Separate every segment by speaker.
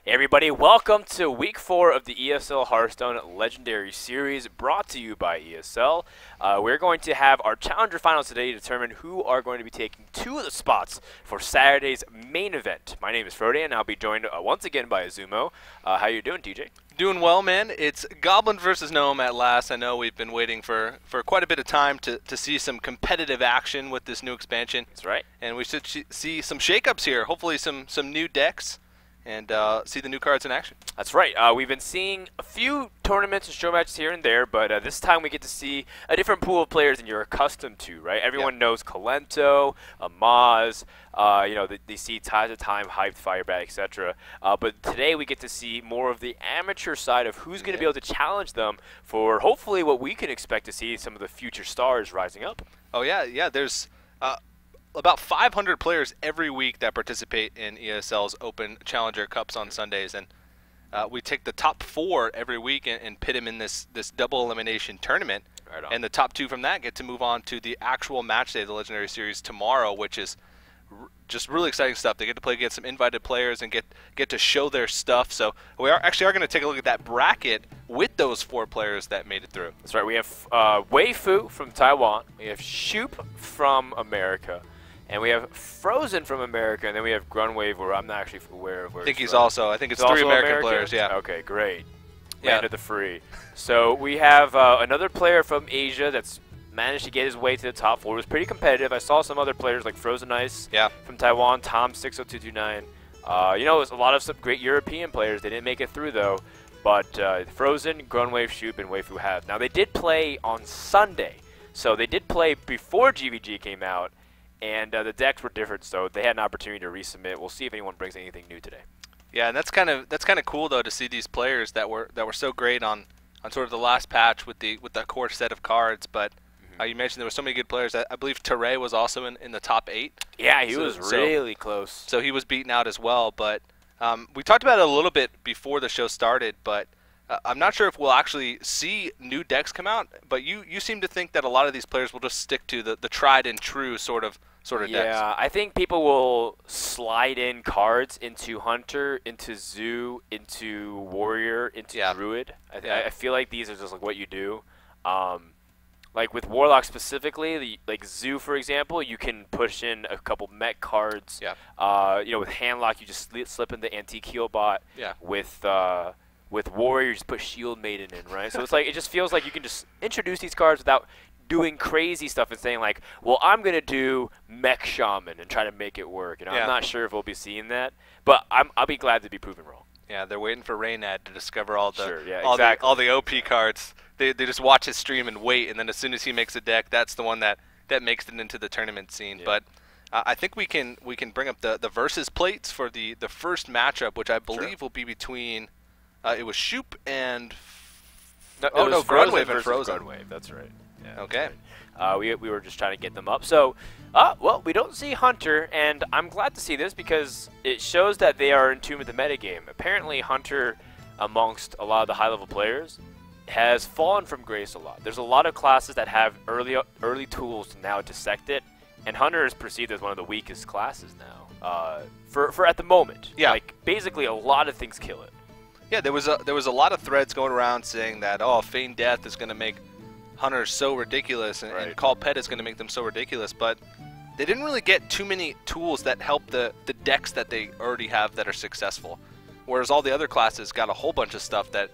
Speaker 1: Hey everybody, welcome to Week 4 of the ESL Hearthstone Legendary Series brought to you by ESL. We're going to have our Challenger Finals today to determine who are going to be taking two of the spots for Saturday's main event. My name is Fr0zen and I'll be joined once again by Azumo. How you doing, TJ?
Speaker 2: Doing well, man. It's Goblin versus Gnome at last. I know we've been waiting for quite a bit of time to see some competitive action with this new expansion.
Speaker 1: That's right.
Speaker 2: And we should see some shakeups here. Hopefully some new decks. And see the new cards in action.
Speaker 1: That's right. We've been seeing a few tournaments and show matches here and there, but this time we get to see a different pool of players than you're accustomed to, right? Everyone knows Kalento, Maz, you know, they see Ties of Time, Hyped, Firebat, etc. But today we get to see more of the amateur side of who's going to be able to challenge them for hopefully what we can expect to see some of the future stars rising up.
Speaker 2: Oh, yeah. There's about 500 players every week that participate in ESL's Open Challenger Cups on Sundays, and we take the top 4 every week and pit them in this double elimination tournament.
Speaker 1: Right on.
Speaker 2: And the top 2 from that get to move on to the actual match day of the Legendary Series tomorrow, which is just really exciting stuff. They get to play against some invited players and get to show their stuff. So we are going to take a look at that bracket with those 4 players that made it through.
Speaker 1: That's right. We have Wei-Fu from Taiwan. We have Shoop from America. And we have Fr0zen from America, and then we have Grunwave, where I'm not actually aware of where
Speaker 2: I think he's
Speaker 1: from.
Speaker 2: also. I think it's
Speaker 1: He's
Speaker 2: 3
Speaker 1: also
Speaker 2: American players. Yeah.
Speaker 1: Okay, great.
Speaker 2: Yeah.
Speaker 1: Land of the free. So we have another player from Asia that's managed to get his way to the top 4. It was pretty competitive. I saw some other players like Fr0zen Ice from Taiwan, Tom60229. You know, there's a lot of some great European players. They didn't make it through though. But Fr0zen, Grunwave, Shoop, and Wei-Fu have. Now they did play on Sunday, so they did play before GVG came out. And the decks were different, so they had an opportunity to resubmit. We'll see if anyone brings anything new today.
Speaker 2: Yeah, and that's kind of cool though to see these players that were so great on sort of the last patch with the core set of cards. But you mentioned there were so many good players. I believe Teray was also in the top 8.
Speaker 1: Yeah, he was really close.
Speaker 2: So he was beaten out as well. But we talked about it a little bit before the show started, but I'm not sure if we'll actually see new decks come out. But you seem to think that a lot of these players will just stick to the tried and true sort of decks.
Speaker 1: Yeah, I think people will slide in cards into Hunter, into Zoo, into Warrior, into Druid. I feel like these are just like what you do. Like with Warlock specifically, like Zoo for example, you can push in a couple mech cards.
Speaker 2: Yeah.
Speaker 1: You know, with Handlock, you just slip in the Antique Heal bot.
Speaker 2: Yeah.
Speaker 1: With Warrior, you just put Shield Maiden in, right? So it's like it just feels like you can just introduce these cards without doing crazy stuff and saying like, well, I'm gonna do Mech Shaman and try to make it work. You know, I'm not sure if we'll be seeing that, but I'll be glad to be proven wrong.
Speaker 2: Yeah, they're waiting for Raynad to discover all the
Speaker 1: exactly.
Speaker 2: all the OP cards. They just watch his stream and wait, and then as soon as he makes a deck, that's the one that makes it into the tournament scene. Yeah. But I think we can bring up the versus plates for the first matchup, which I believe will be between it was Shoop and
Speaker 1: Grunwave
Speaker 2: and Fr0zen.
Speaker 1: Grunwave, that's right. Yeah,
Speaker 2: okay.
Speaker 1: Right. We were just trying to get them up. So, well, we don't see Hunter, and I'm glad to see this because it shows that they are in tune with the metagame. Apparently, Hunter, amongst a lot of the high-level players, has fallen from grace a lot. There's a lot of classes that have early tools to now dissect it, and Hunter is perceived as one of the weakest classes now. For at the moment.
Speaker 2: Yeah.
Speaker 1: Like basically, a lot of things kill it.
Speaker 2: Yeah, there was a lot of threads going around saying that Feign Death is going to make Hunter so ridiculous, and Call Pet is going to make them so ridiculous, but they didn't really get too many tools that help the decks that they already have that are successful. Whereas all the other classes got a whole bunch of stuff that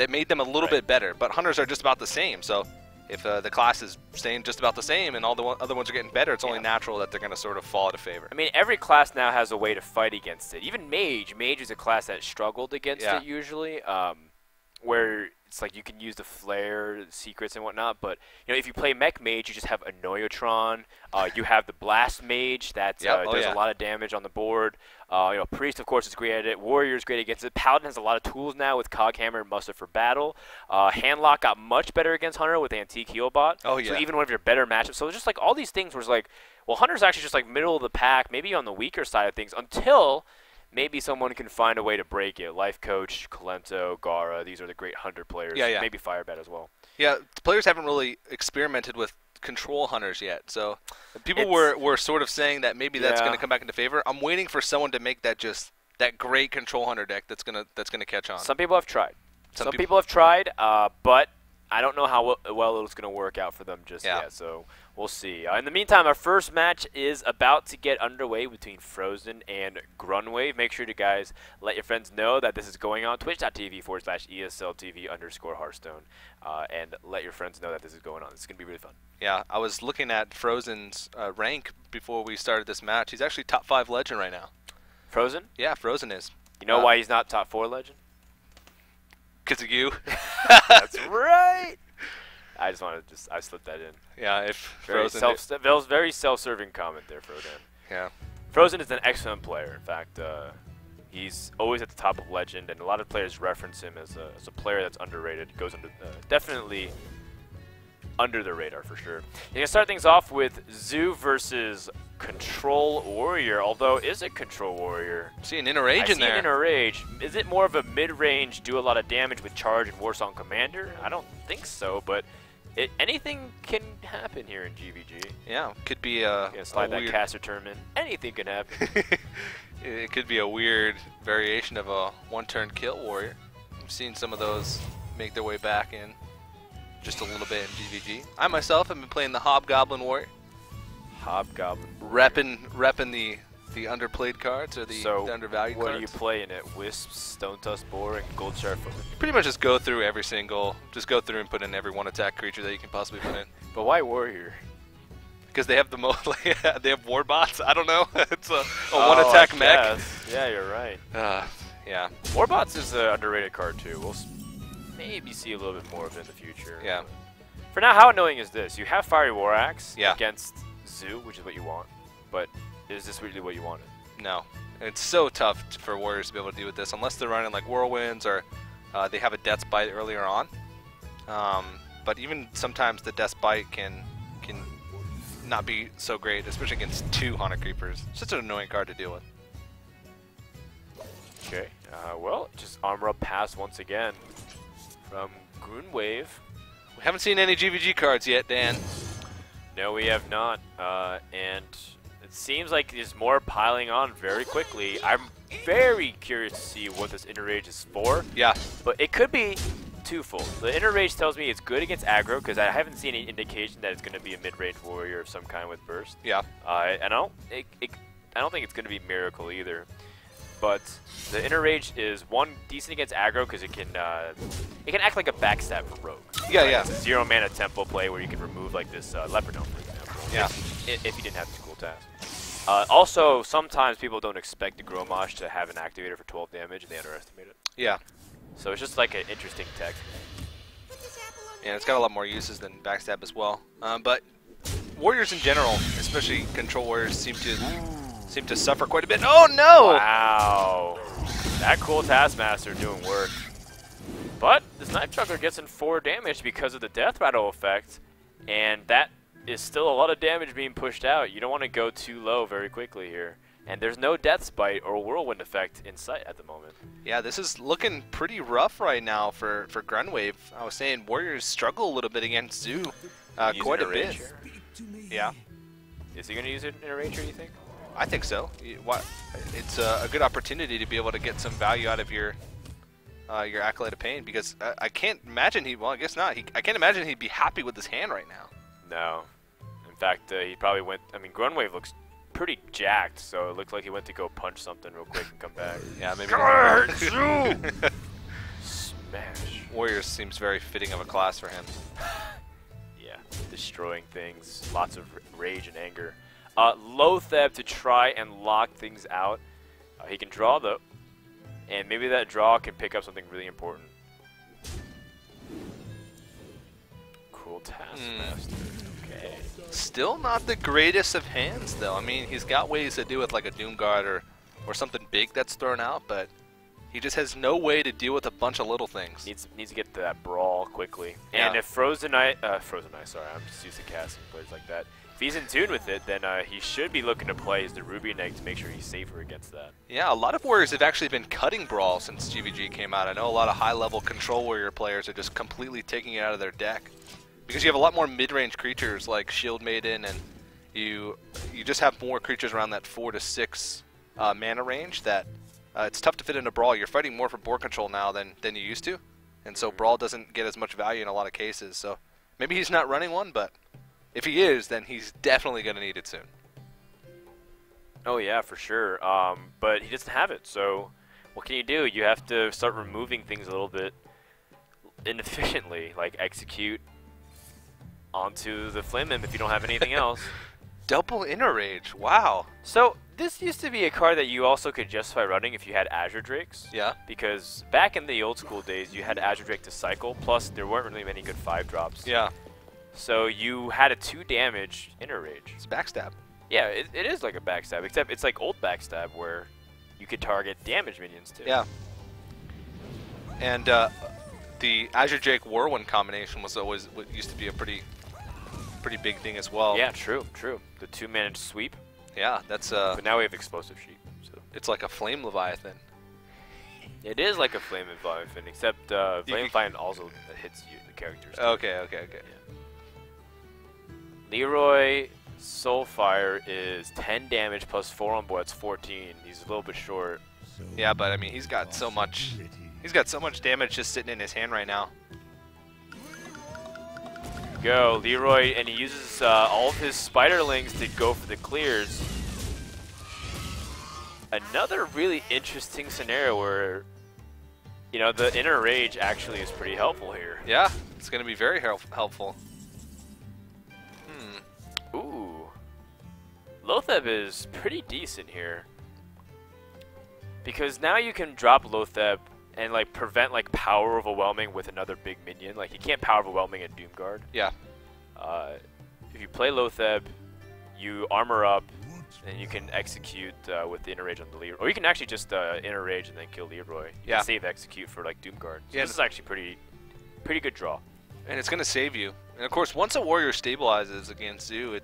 Speaker 2: made them a little bit better, but Hunters are just about the same. So if the class is staying just about the same and all the other ones are getting better, it's only natural that they're going to sort of fall out of favor.
Speaker 1: I mean, every class now has a way to fight against it. Even Mage. Mage is a class that struggled against it usually, where it's like you can use the flare, the secrets, and whatnot. But you know, if you play Mech Mage, you just have Annoyotron. You have the Blast Mage that does a lot of damage on the board. You know, Priest, of course, is great at it. Warrior is great against it. Paladin has a lot of tools now with Coghammer and Muster for Battle. Handlock got much better against Hunter with Antique Heal bot.
Speaker 2: Oh, yeah.
Speaker 1: So even one of your better matchups. So it's just like all these things was like, well, Hunter's actually just like middle of the pack, maybe on the weaker side of things until maybe someone can find a way to break it. Life Coach, Kalento, Gara, these are the great Hunter players.
Speaker 2: Yeah.
Speaker 1: Maybe Firebat as well.
Speaker 2: Yeah, the players haven't really experimented with control Hunters yet. So people were sort of saying that maybe that's going to come back into favor. I'm waiting for someone to make that that great Control Hunter deck that's gonna catch on.
Speaker 1: Some people have tried. Some people have tried, but I don't know how well it's going to work out for them just yet, so we'll see. In the meantime, our first match is about to get underway between Fr0zen and Grunwave. Make sure to, guys, let your friends know that this is going on twitch.tv/ESLTV_Hearthstone, and let your friends know that this is going on. It's going to be really fun.
Speaker 2: Yeah, I was looking at Fr0zen's rank before we started this match. He's actually top 5 legend right now.
Speaker 1: Fr0zen?
Speaker 2: Yeah, Fr0zen is.
Speaker 1: You know why he's not top 4 legend?
Speaker 2: Because of you.
Speaker 1: That's right. I just wanted to I slipped that in.
Speaker 2: Yeah, if
Speaker 1: Fr0zen very self-serving comment there, Fr0zen.
Speaker 2: Yeah.
Speaker 1: Fr0zen is an excellent player. In fact, he's always at the top of Legend, and a lot of players reference him as a player that's underrated. Goes under definitely under the radar for sure. You're gonna start things off with Zoo versus Control Warrior. Although, is it Control Warrior?
Speaker 2: See an inner rage in there.
Speaker 1: I see an inner rage. Is it more of a mid-range, do a lot of damage with charge and Warsong Commander? I don't think so, but anything can happen here in GVG.
Speaker 2: Yeah, could be a
Speaker 1: slide that caster term in. Anything can happen.
Speaker 2: It could be a weird variation of a one-turn kill warrior. I've seen some of those make their way back in just a little bit in GVG. I myself have been playing the Hobgoblin Warrior.
Speaker 1: Hobgoblin.
Speaker 2: Repping the underplayed cards or the undervalued cards.
Speaker 1: What are you playing it? Wisps, Stone Tusk Boar, and Gold Shard Foot?
Speaker 2: Pretty much just go through every single, just go through and put in every one attack creature that you can possibly put in.
Speaker 1: But why Warrior?
Speaker 2: Because they have the most, they have war bots. I don't know. It's a one attack mech.
Speaker 1: Yeah, you're right.
Speaker 2: Yeah.
Speaker 1: Warbots is an underrated card too. We'll maybe see a little bit more of it in the future.
Speaker 2: Yeah.
Speaker 1: For now, how annoying is this? You have Fiery War Axe against Zoo, which is what you want, but is this really what you wanted?
Speaker 2: No. It's so tough for Warriors to be able to deal with this, unless they're running like Whirlwinds or they have a Death's Bite earlier on. But even sometimes the Death's Bite can not be so great, especially against 2 Haunted Creepers. It's such an annoying card to deal with.
Speaker 1: Okay. Well, just armor up pass once again from Grunwave.
Speaker 2: We haven't seen any GVG cards yet, Dan.
Speaker 1: No, we have not. And it seems like there's more piling on very quickly. I'm very curious to see what this Inner Rage is for.
Speaker 2: Yeah.
Speaker 1: But it could be twofold. The Inner Rage tells me it's good against aggro, because I haven't seen any indication that it's going to be a mid-range warrior of some kind with burst.
Speaker 2: Yeah.
Speaker 1: And I don't think it's going to be Miracle either. But the Inner Rage is one decent against aggro because it can act like a backstab for rogue.
Speaker 2: Yeah, yeah.
Speaker 1: It's a 0 mana tempo play where you can remove like this Leopard Gnome, for example.
Speaker 2: Yeah.
Speaker 1: If you didn't have this cool task. Also, sometimes people don't expect the Grommash to have an activator for 12 damage and they underestimate it.
Speaker 2: Yeah.
Speaker 1: So it's just like an interesting tech.
Speaker 2: Yeah, it's got a lot more uses than backstab as well. But warriors in general, especially control warriors, seem to suffer quite a bit. Oh no!
Speaker 1: Wow, that cool Taskmaster doing work. But this Knife Juggler gets in 4 damage because of the Death Rattle effect, and that is still a lot of damage being pushed out. You don't want to go too low very quickly here. And there's no Death's Bite or Whirlwind effect in sight at the moment.
Speaker 2: Yeah, this is looking pretty rough right now for Grunwave. I was saying Warriors struggle a little bit against Zoo quite a bit. Yeah.
Speaker 1: Is he going to use it in a Ranger, you think?
Speaker 2: I think so. It's a good opportunity to be able to get some value out of your Acolyte of Pain, because I can't imagine well, I guess not. I can't imagine he'd be happy with his hand right now.
Speaker 1: No. In fact, he probably went, I mean, Grunwave looks pretty jacked, so it looked like he went to go punch something real quick and come back.
Speaker 2: Yeah, maybe.
Speaker 1: Smash.
Speaker 2: Warriors seems very fitting of a class for him.
Speaker 1: Yeah, destroying things, lots of rage and anger. Lotheb to try and lock things out. He can draw though, and maybe that draw can pick up something really important. Cool Taskmaster. Okay.
Speaker 2: Still not the greatest of hands, though. I mean, he's got ways to do with like a Doomguard or something big that's thrown out, but he just has no way to deal with a bunch of little things.
Speaker 1: Needs to get to that brawl quickly.
Speaker 2: Yeah.
Speaker 1: And if Fr0zen Ice, sorry, I'm just used to casting plays like that. If he's in tune with it, then he should be looking to play as the Ruby Knight to make sure he's safer against that.
Speaker 2: Yeah, a lot of Warriors have actually been cutting Brawl since GVG came out. I know a lot of high-level Control Warrior players are just completely taking it out of their deck. Because you have a lot more mid-range creatures like Shield Maiden, and you just have more creatures around that 4 to 6 mana range that it's tough to fit into Brawl. You're fighting more for board control now than you used to, and so Brawl doesn't get as much value in a lot of cases. So maybe he's not running one, but if he is, then he's definitely going to need it soon.
Speaker 1: Oh yeah, for sure. But he doesn't have it, so what can you do? You have to start removing things a little bit inefficiently, like execute onto the Flame Imp if you don't have anything else.
Speaker 2: Double Inner Rage, wow.
Speaker 1: So this used to be a card that you also could justify running if you had Azure Drakes.
Speaker 2: Yeah. Because
Speaker 1: back in the old school days, you had Azure Drake to cycle, plus there weren't really many good 5-drops.
Speaker 2: Yeah.
Speaker 1: So you had a 2 damage Inner Rage.
Speaker 2: It's backstab.
Speaker 1: Yeah, it is like a backstab, except it's like old backstab where you could target damage minions too.
Speaker 2: Yeah. And the Azure Drake Whirlwind combination was always what used to be a pretty big thing as well.
Speaker 1: Yeah, true. The 2-managed sweep.
Speaker 2: Yeah, that's
Speaker 1: But now we have Explosive Sheep. So
Speaker 2: it's like a Flame Leviathan.
Speaker 1: It is like a Flame Leviathan, except Flame Leviathan also hits you, the characters.
Speaker 2: Okay.
Speaker 1: Yeah. Leroy Soulfire is 10 damage plus 4 on board. That's 14. He's a little bit short.
Speaker 2: Yeah, but I mean, he's got so much. He's got so much damage just sitting in his hand right now.
Speaker 1: Go, Leroy, and he uses all of his Spiderlings to go for the clears. Another really interesting scenario where, you know, the Inner Rage actually is pretty helpful here.
Speaker 2: Yeah, it's going to be very helpful.
Speaker 1: Ooh. Lotheb is pretty decent here. Because now you can drop Lotheb and like prevent like power overwhelming with another big minion. Like you can't power overwhelming in Doomguard.
Speaker 2: Yeah.
Speaker 1: If you play Lotheb, you armor up, and you can execute with the Inner Rage on the Leroy. Or you can actually just Inner Rage and then kill Leroy. You can save execute for like Doomguard. So this is actually pretty good draw.
Speaker 2: And it's going to save you. And of course, once a warrior stabilizes against Zoo,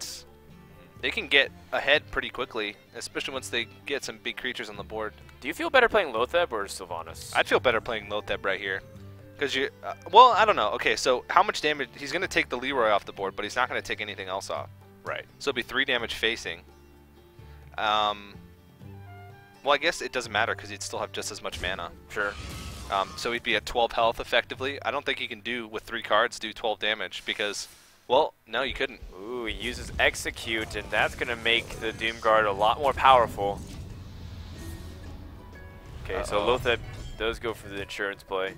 Speaker 2: they can get ahead pretty quickly, especially once they get some big creatures on the board.
Speaker 1: Do you feel better playing Lotheb or Sylvanas?
Speaker 2: I'd feel better playing Lotheb right here. Because well, I don't know. Okay, so how much damage? He's going to take the Leroy off the board, but he's not going to take anything else off.
Speaker 1: Right.
Speaker 2: So it'll be 3 damage facing. Well, I guess it doesn't matter because he'd still have just as much mana.
Speaker 1: Sure.
Speaker 2: So he'd be at 12 health effectively. I don't think he can with 3 cards, do 12 damage because, well, no, you couldn't.
Speaker 1: Ooh, he uses Execute, and that's going to make the Doomguard a lot more powerful. Okay, so Lotheb does go for the insurance play.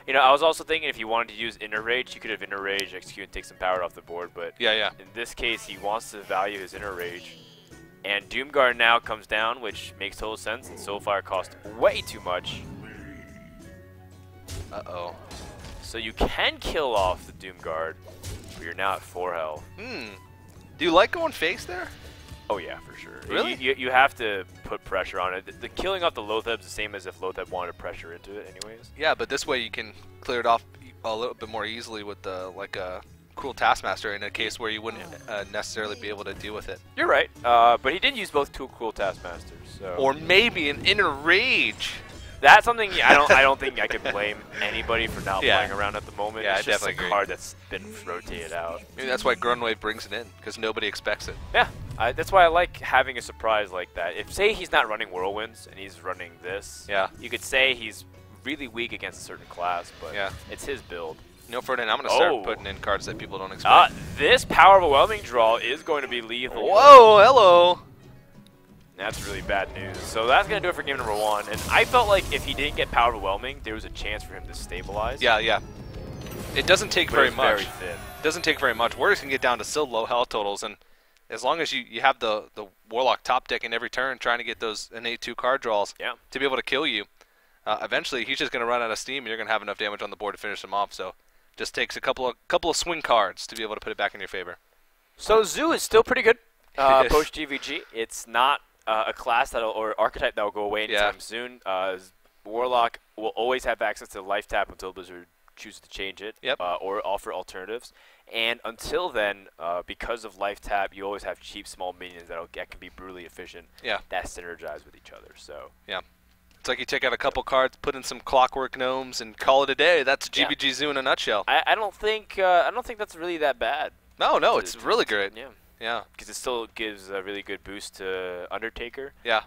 Speaker 1: You know, I was also thinking if you wanted to use Inner Rage, you could have Inner Rage, Execute, and take some power off the board, but
Speaker 2: yeah.
Speaker 1: In this case, he wants to value his Inner Rage. And Doomguard now comes down, which makes total sense, and Soulfire costs way too much.
Speaker 2: Uh-oh.
Speaker 1: So you can kill off the Doomguard, but you're now at 4 health.
Speaker 2: Do you like going face there?
Speaker 1: Oh yeah, for sure.
Speaker 2: Really?
Speaker 1: You have to put pressure on it. The killing off the Lotheb is the same as if Lotheb wanted pressure into it anyways.
Speaker 2: Yeah, but this way you can clear it off a little bit more easily with like a Cruel Taskmaster in a case where you wouldn't necessarily be able to deal with it.
Speaker 1: You're right, but he did use both two Cruel Taskmasters. So.
Speaker 2: Or maybe an Inner Rage.
Speaker 1: That's something I don't think I can blame anybody for not playing around at the moment.
Speaker 2: Yeah,
Speaker 1: it's just a card that's been rotated out.
Speaker 2: Maybe that's why Grunwave brings it in, because nobody expects it.
Speaker 1: Yeah, that's why I like having a surprise like that. If, say, he's not running Whirlwinds and he's running this, you could say he's really weak against a certain class, but it's his build.
Speaker 2: You know, Ferdinand, I'm going to start putting in cards that people don't expect.
Speaker 1: This Power Overwhelming draw is going to be lethal.
Speaker 2: Whoa, hello!
Speaker 1: That's really bad news. So that's going to do it for game number 1. And I felt like if he didn't get Power Overwhelming, there was a chance for him to stabilize.
Speaker 2: Yeah. It doesn't take very much.
Speaker 1: Very thin.
Speaker 2: It doesn't take very much. Warriors can get down to still low health totals, and as long as you have the Warlock top deck in every turn trying to get those innate 2 card draws to be able to kill you, eventually he's just going to run out of steam and you're going to have enough damage on the board to finish him off. So just takes a couple of swing cards to be able to put it back in your favor.
Speaker 1: So Zoo is still pretty good post GVG. It's not a class or archetype that will go away anytime soon. Warlock will always have access to life tap until Blizzard chooses to change it or offer alternatives. And until then, because of life tap, you always have cheap small minions that can be brutally efficient. That synergize with each other. So
Speaker 2: it's like you take out a couple cards, put in some Clockwork Gnomes, and call it a day. That's GVG Zoo in a nutshell.
Speaker 1: I don't think that's really that bad.
Speaker 2: No, it's really good.
Speaker 1: Yeah.
Speaker 2: Yeah.
Speaker 1: Because it still gives a really good boost to Undertaker.
Speaker 2: Yeah.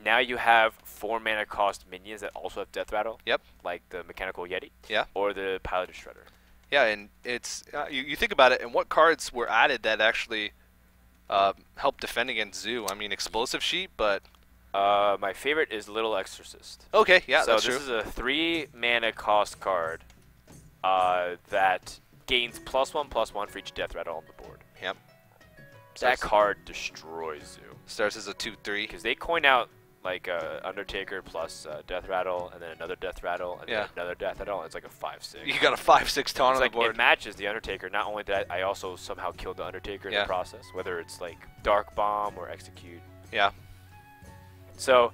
Speaker 1: Now you have 4 mana cost minions that also have Death Rattle.
Speaker 2: Yep.
Speaker 1: Like the Mechanical Yeti.
Speaker 2: Yeah.
Speaker 1: Or the Piloted Shredder.
Speaker 2: Yeah, and it's you think about it, and what cards were added that actually help defend against Zoo? I mean, Explosive Sheet, but
Speaker 1: my favorite is Little Exorcist.
Speaker 2: Okay, yeah, that's true.
Speaker 1: So this is a 3 mana cost card that gains +1/+1 for each Death Rattle on the board.
Speaker 2: Yep.
Speaker 1: That card destroys Zoo.
Speaker 2: Starts as a 2/3.
Speaker 1: Because they coin out like Undertaker plus Death Rattle, and then another Death Rattle, and then another Death Rattle, and it's like a 5/6.
Speaker 2: You got a 5/6 taunt on the board.
Speaker 1: It matches the Undertaker. Not only that, I also somehow killed the Undertaker in the process, whether it's like Dark Bomb or Execute.
Speaker 2: Yeah.
Speaker 1: So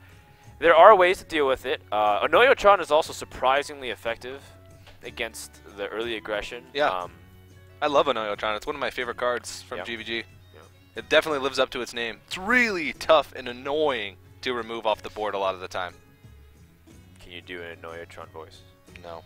Speaker 1: there are ways to deal with it. Onoyotron is also surprisingly effective against the early aggression.
Speaker 2: Yeah. I love Onoyotron. It's one of my favorite cards from GVG. Yeah. It definitely lives up to its name. It's really tough and annoying to remove off the board a lot of the time.
Speaker 1: Can you do an Onoyotron voice?
Speaker 2: No.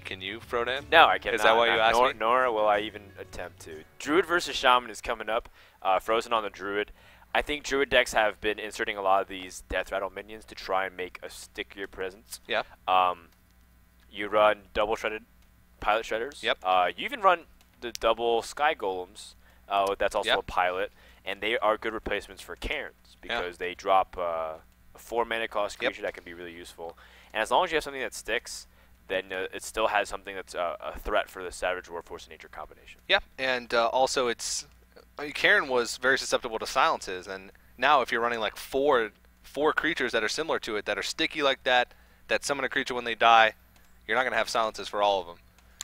Speaker 2: Can you, Fr0zen?
Speaker 1: No, I cannot.
Speaker 2: Is that why you asked me?
Speaker 1: Nor will I even attempt to. Druid versus Shaman is coming up. Fr0zen on the Druid. I think Druid decks have been inserting a lot of these Death Rattle minions to try and make a stickier presence.
Speaker 2: Yeah.
Speaker 1: You run double shredded Pilot Shredders.
Speaker 2: Yep.
Speaker 1: You even run the double Sky Golems. That's also a pilot, and they are good replacements for Cairns because they drop a 4 mana cost creature that can be really useful. And as long as you have something that sticks, then it still has something that's a threat for the Savage Warforce Nature combination.
Speaker 2: Yeah, and also it's Cairn was very susceptible to silences, and now if you're running like four creatures that are similar to it that are sticky like that summon a creature when they die, you're not going to have silences for all of them.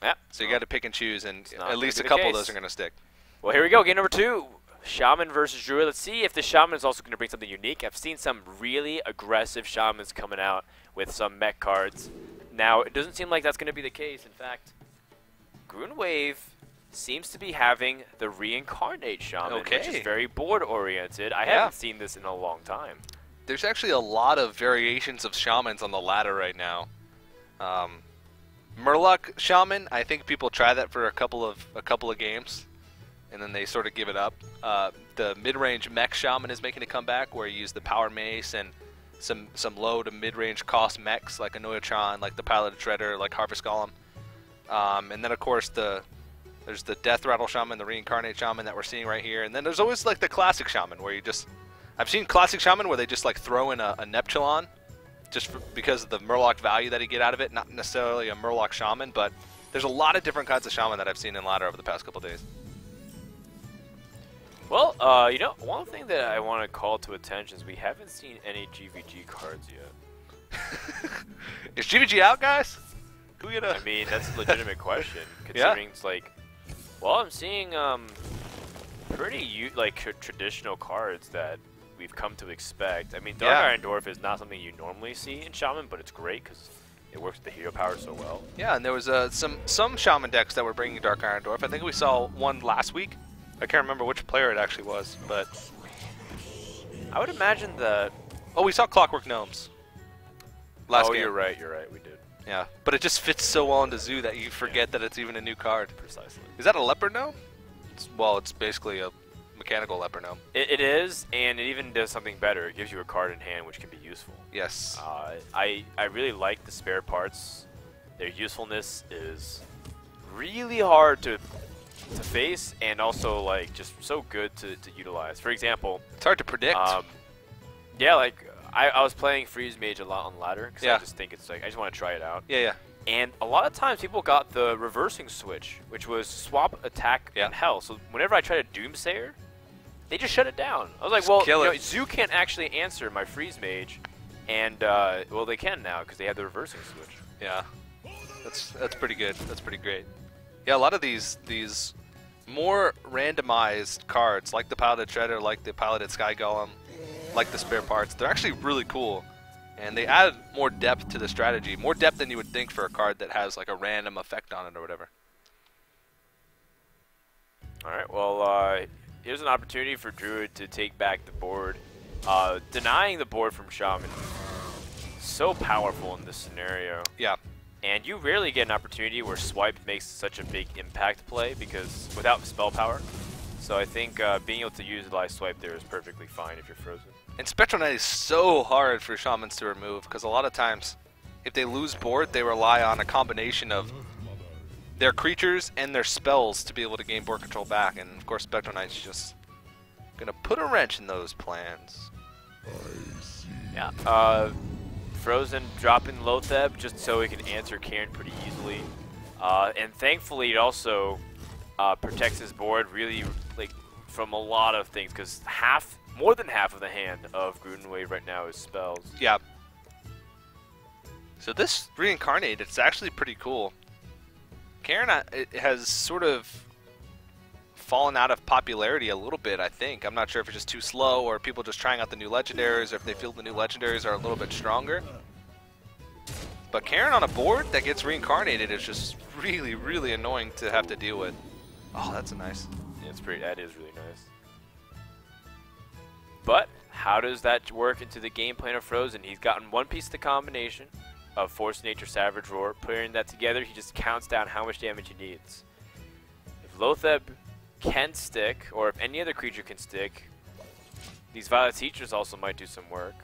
Speaker 1: Yeah.
Speaker 2: So you got to pick and choose, and at least a couple of those are going to stick.
Speaker 1: Well, here we go. Game number 2. Shaman versus Druid. Let's see if the Shaman is also going to bring something unique. I've seen some really aggressive Shamans coming out with some mech cards. Now, it doesn't seem like that's going to be the case. In fact, Grunwave seems to be having the Reincarnate Shaman, which is very board-oriented. I haven't seen this in a long time.
Speaker 2: There's actually a lot of variations of Shamans on the ladder right now. Murloc Shaman, I think people try that for a couple of games, and then they sort of give it up. The mid-range Mech Shaman is making a comeback, where you use the Power Mace and some low to mid-range cost mechs like Onoyotron, like the Piloted Shredder, like Harvest Golem. And then of course there's the Death Rattle Shaman, the Reincarnate Shaman that we're seeing right here, and then there's always like the Classic Shaman where I've seen Classic Shaman where they just like throw in a Neptulon just because of the Murloc value that you get out of it, not necessarily a Murloc Shaman, but there's a lot of different kinds of Shaman that I've seen in ladder over the past couple days.
Speaker 1: Well, one thing that I want to call to attention is we haven't seen any GVG cards yet.
Speaker 2: Is GVG out, guys?
Speaker 1: I mean, that's a legitimate question, considering it's like, well, I'm seeing pretty traditional cards that we've come to expect. I mean, Dark Iron Dwarf is not something you normally see in Shaman, but it's great because it works with the hero power so well. Yeah,
Speaker 2: and there was some Shaman decks that were bringing Dark Iron Dwarf. I think we saw one last week. I can't remember which player it actually was, but
Speaker 1: I would imagine that.
Speaker 2: Oh, we saw Clockwork Gnomes last game.
Speaker 1: Oh, you're right, we did.
Speaker 2: Yeah, but it just fits so well into Zoo that you forget that it's even a new card.
Speaker 1: Precisely.
Speaker 2: Is that a Leopard Gnome? It's basically a mechanical Leopard Gnome.
Speaker 1: It is, and it even does something better. It gives you a card in hand, which can be useful.
Speaker 2: Yes.
Speaker 1: I really like the spare parts. Their usefulness is really hard to face, and also like just so good to utilize. For example,
Speaker 2: it's hard to predict.
Speaker 1: Yeah, like I was playing Freeze Mage a lot on ladder because I just think it's like I just want to try it out.
Speaker 2: Yeah.
Speaker 1: And a lot of times people got the reversing switch, which was swap attack and hell. So whenever I try to Doomsayer, they just shut it down. I was like, well, Zoo can't actually answer my Freeze Mage, and well, they can now because they have the reversing switch.
Speaker 2: Yeah, that's pretty good. That's pretty great. Yeah, a lot of these more randomized cards, like the Piloted Shredder, like the Piloted Sky Golem, like the spare parts, they're actually really cool. And they add more depth to the strategy, more depth than you would think for a card that has like a random effect on it or whatever.
Speaker 1: All right, well, here's an opportunity for Druid to take back the board. Denying the board from Shaman, so powerful in this scenario.
Speaker 2: Yeah.
Speaker 1: And you rarely get an opportunity where Swipe makes such a big impact play because without spell power. So I think being able to utilize Swipe there is perfectly fine if you're Frozen.
Speaker 2: And Spectral Knight is so hard for Shamans to remove, because a lot of times, if they lose board, they rely on a combination of their creatures and their spells to be able to gain board control back. And of course, Spectral Knight's just gonna put a wrench in those plans.
Speaker 1: Yeah. Fr0zen dropping Lotheb just so he can answer Karen pretty easily. And thankfully, it also protects his board really from a lot of things, because more than half of the hand of Grunwave right now is spells.
Speaker 2: Yeah. So this Reincarnate, it's actually pretty cool. Karen it has sort of fallen out of popularity a little bit, I think. I'm not sure if it's just too slow, or people just trying out the new legendaries, or if they feel the new legendaries are a little bit stronger. But Karen on a board that gets reincarnated is just really, really annoying to have to deal with. Oh, that's a nice.
Speaker 1: Yeah, that is really nice. But how does that work into the game plan of Fr0zen? He's gotten one piece of the combination of Force Nature, Savage Roar. Putting that together, he just counts down how much damage he needs. If Lotheb can stick, or if any other creature can stick, these Violet Teachers also might do some work.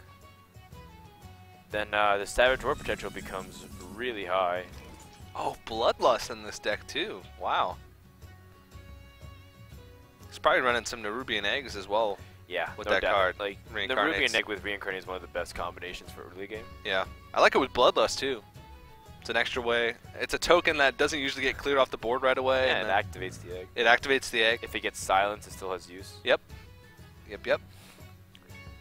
Speaker 1: Then the Savage Roar potential becomes really high.
Speaker 2: Oh, Bloodlust in this deck too. Wow. He's probably running some Nerubian Eggs as well.
Speaker 1: Yeah,
Speaker 2: with
Speaker 1: no
Speaker 2: that
Speaker 1: doubt.
Speaker 2: card.
Speaker 1: Like, Nerubian Egg with Reincarnate is one of the best combinations for early game.
Speaker 2: Yeah, I like it with Bloodlust too. It's an extra way. It's a token that doesn't usually get cleared off the board right away.
Speaker 1: Yeah, and it activates the egg.
Speaker 2: It activates the egg.
Speaker 1: If it gets silenced, it still has use.
Speaker 2: Yep. Yep.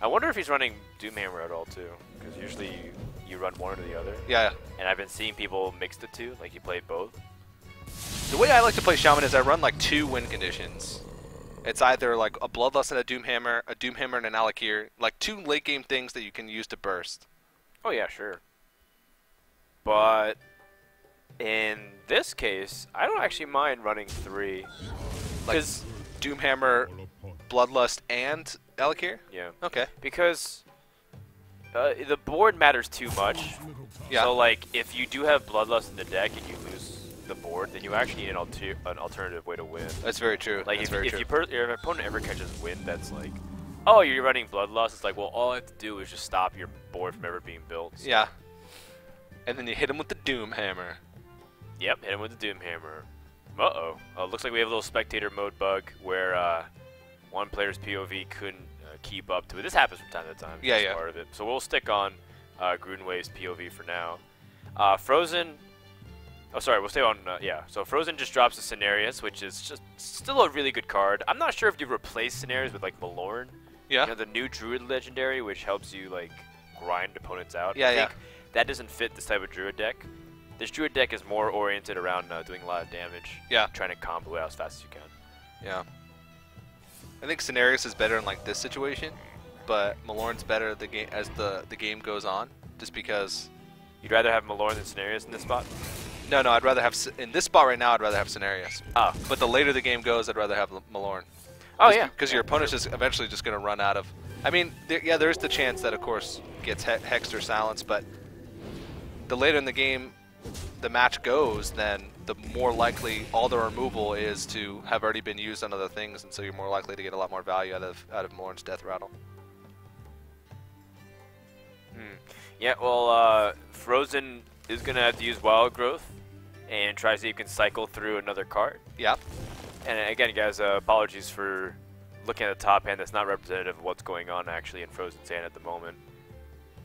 Speaker 1: I wonder if he's running Doomhammer at all too, because usually you run one or the other.
Speaker 2: Yeah.
Speaker 1: And I've been seeing people mix the two, like you play both.
Speaker 2: The way I like to play Shaman is I run like 2 win conditions. It's either like a Bloodlust and a Doomhammer and an Alakir, like 2 late game things that you can use to burst.
Speaker 1: Oh yeah, sure. But in this case, I don't actually mind running 3.
Speaker 2: Like Doomhammer, Bloodlust, and Alakir?
Speaker 1: Yeah.
Speaker 2: Okay.
Speaker 1: Because the board matters too much.
Speaker 2: Yeah.
Speaker 1: So like, if you do have Bloodlust in the deck and you lose the board, then you actually need an alternative way to win.
Speaker 2: That's very true.
Speaker 1: Like
Speaker 2: that's
Speaker 1: if your opponent ever catches wind that's like, oh, you're running Bloodlust, it's like, well, all I have to do is just stop your board from ever being built. So.
Speaker 2: Yeah. And then you hit him with the Doomhammer.
Speaker 1: Yep, hit him with the Doomhammer. Uh-oh. Looks like we have a little spectator mode bug where one player's POV couldn't keep up to it. This happens from time to time.
Speaker 2: Yeah,
Speaker 1: That's part of it. So we'll stick on Grunwave's POV for now. Fr0zen... Oh, sorry, we'll stay on, yeah. So Fr0zen just drops the Cenarius, which is just still a really good card. I'm not sure if you replace Cenarius with, like, Malorn.
Speaker 2: Yeah.
Speaker 1: You know, the new Druid Legendary, which helps you, like, grind opponents out.
Speaker 2: Yeah,
Speaker 1: I think that doesn't fit this type of Druid deck. This Druid deck is more oriented around doing a lot of damage.
Speaker 2: Yeah.
Speaker 1: Trying to combo it out as fast as you can.
Speaker 2: Yeah. I think Cenarius is better in, like, this situation, but Malorn's better as the game goes on, just because...
Speaker 1: You'd rather have Malorn than Cenarius in this spot?
Speaker 2: No, I'd rather have... In this spot right now, I'd rather have Cenarius.
Speaker 1: Oh.
Speaker 2: But the later the game goes, I'd rather have Malorn.
Speaker 1: Oh, yeah.
Speaker 2: Because your opponent's just eventually just going to run out of... I mean, there is the chance that, of course, gets hexed or silenced, but the later in the game the match goes, then the more likely all the removal is to have already been used on other things, and so you're more likely to get a lot more value out of Malorn's Death Rattle.
Speaker 1: Yeah, well, Fr0zen is going to have to use Wild Growth and try to see if you can cycle through another card.
Speaker 2: Yeah.
Speaker 1: And again, guys, apologies for looking at the top hand. That's not representative of what's going on actually in Fr0zen's hand at the moment.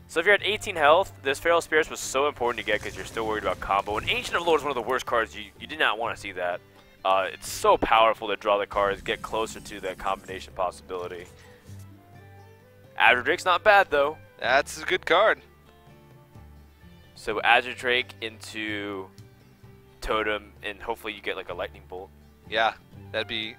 Speaker 1: So if you're at 18 health, this Feral Spirits was so important to get because you're still worried about combo. And Ancient of Lord is one of the worst cards. You did not want to see that. It's so powerful to draw the cards, get closer to that combination possibility. Azure Drake's not bad, though.
Speaker 2: That's a good card.
Speaker 1: So Azure Drake into Totem, and hopefully you get like a Lightning Bolt.
Speaker 2: Yeah, that'd be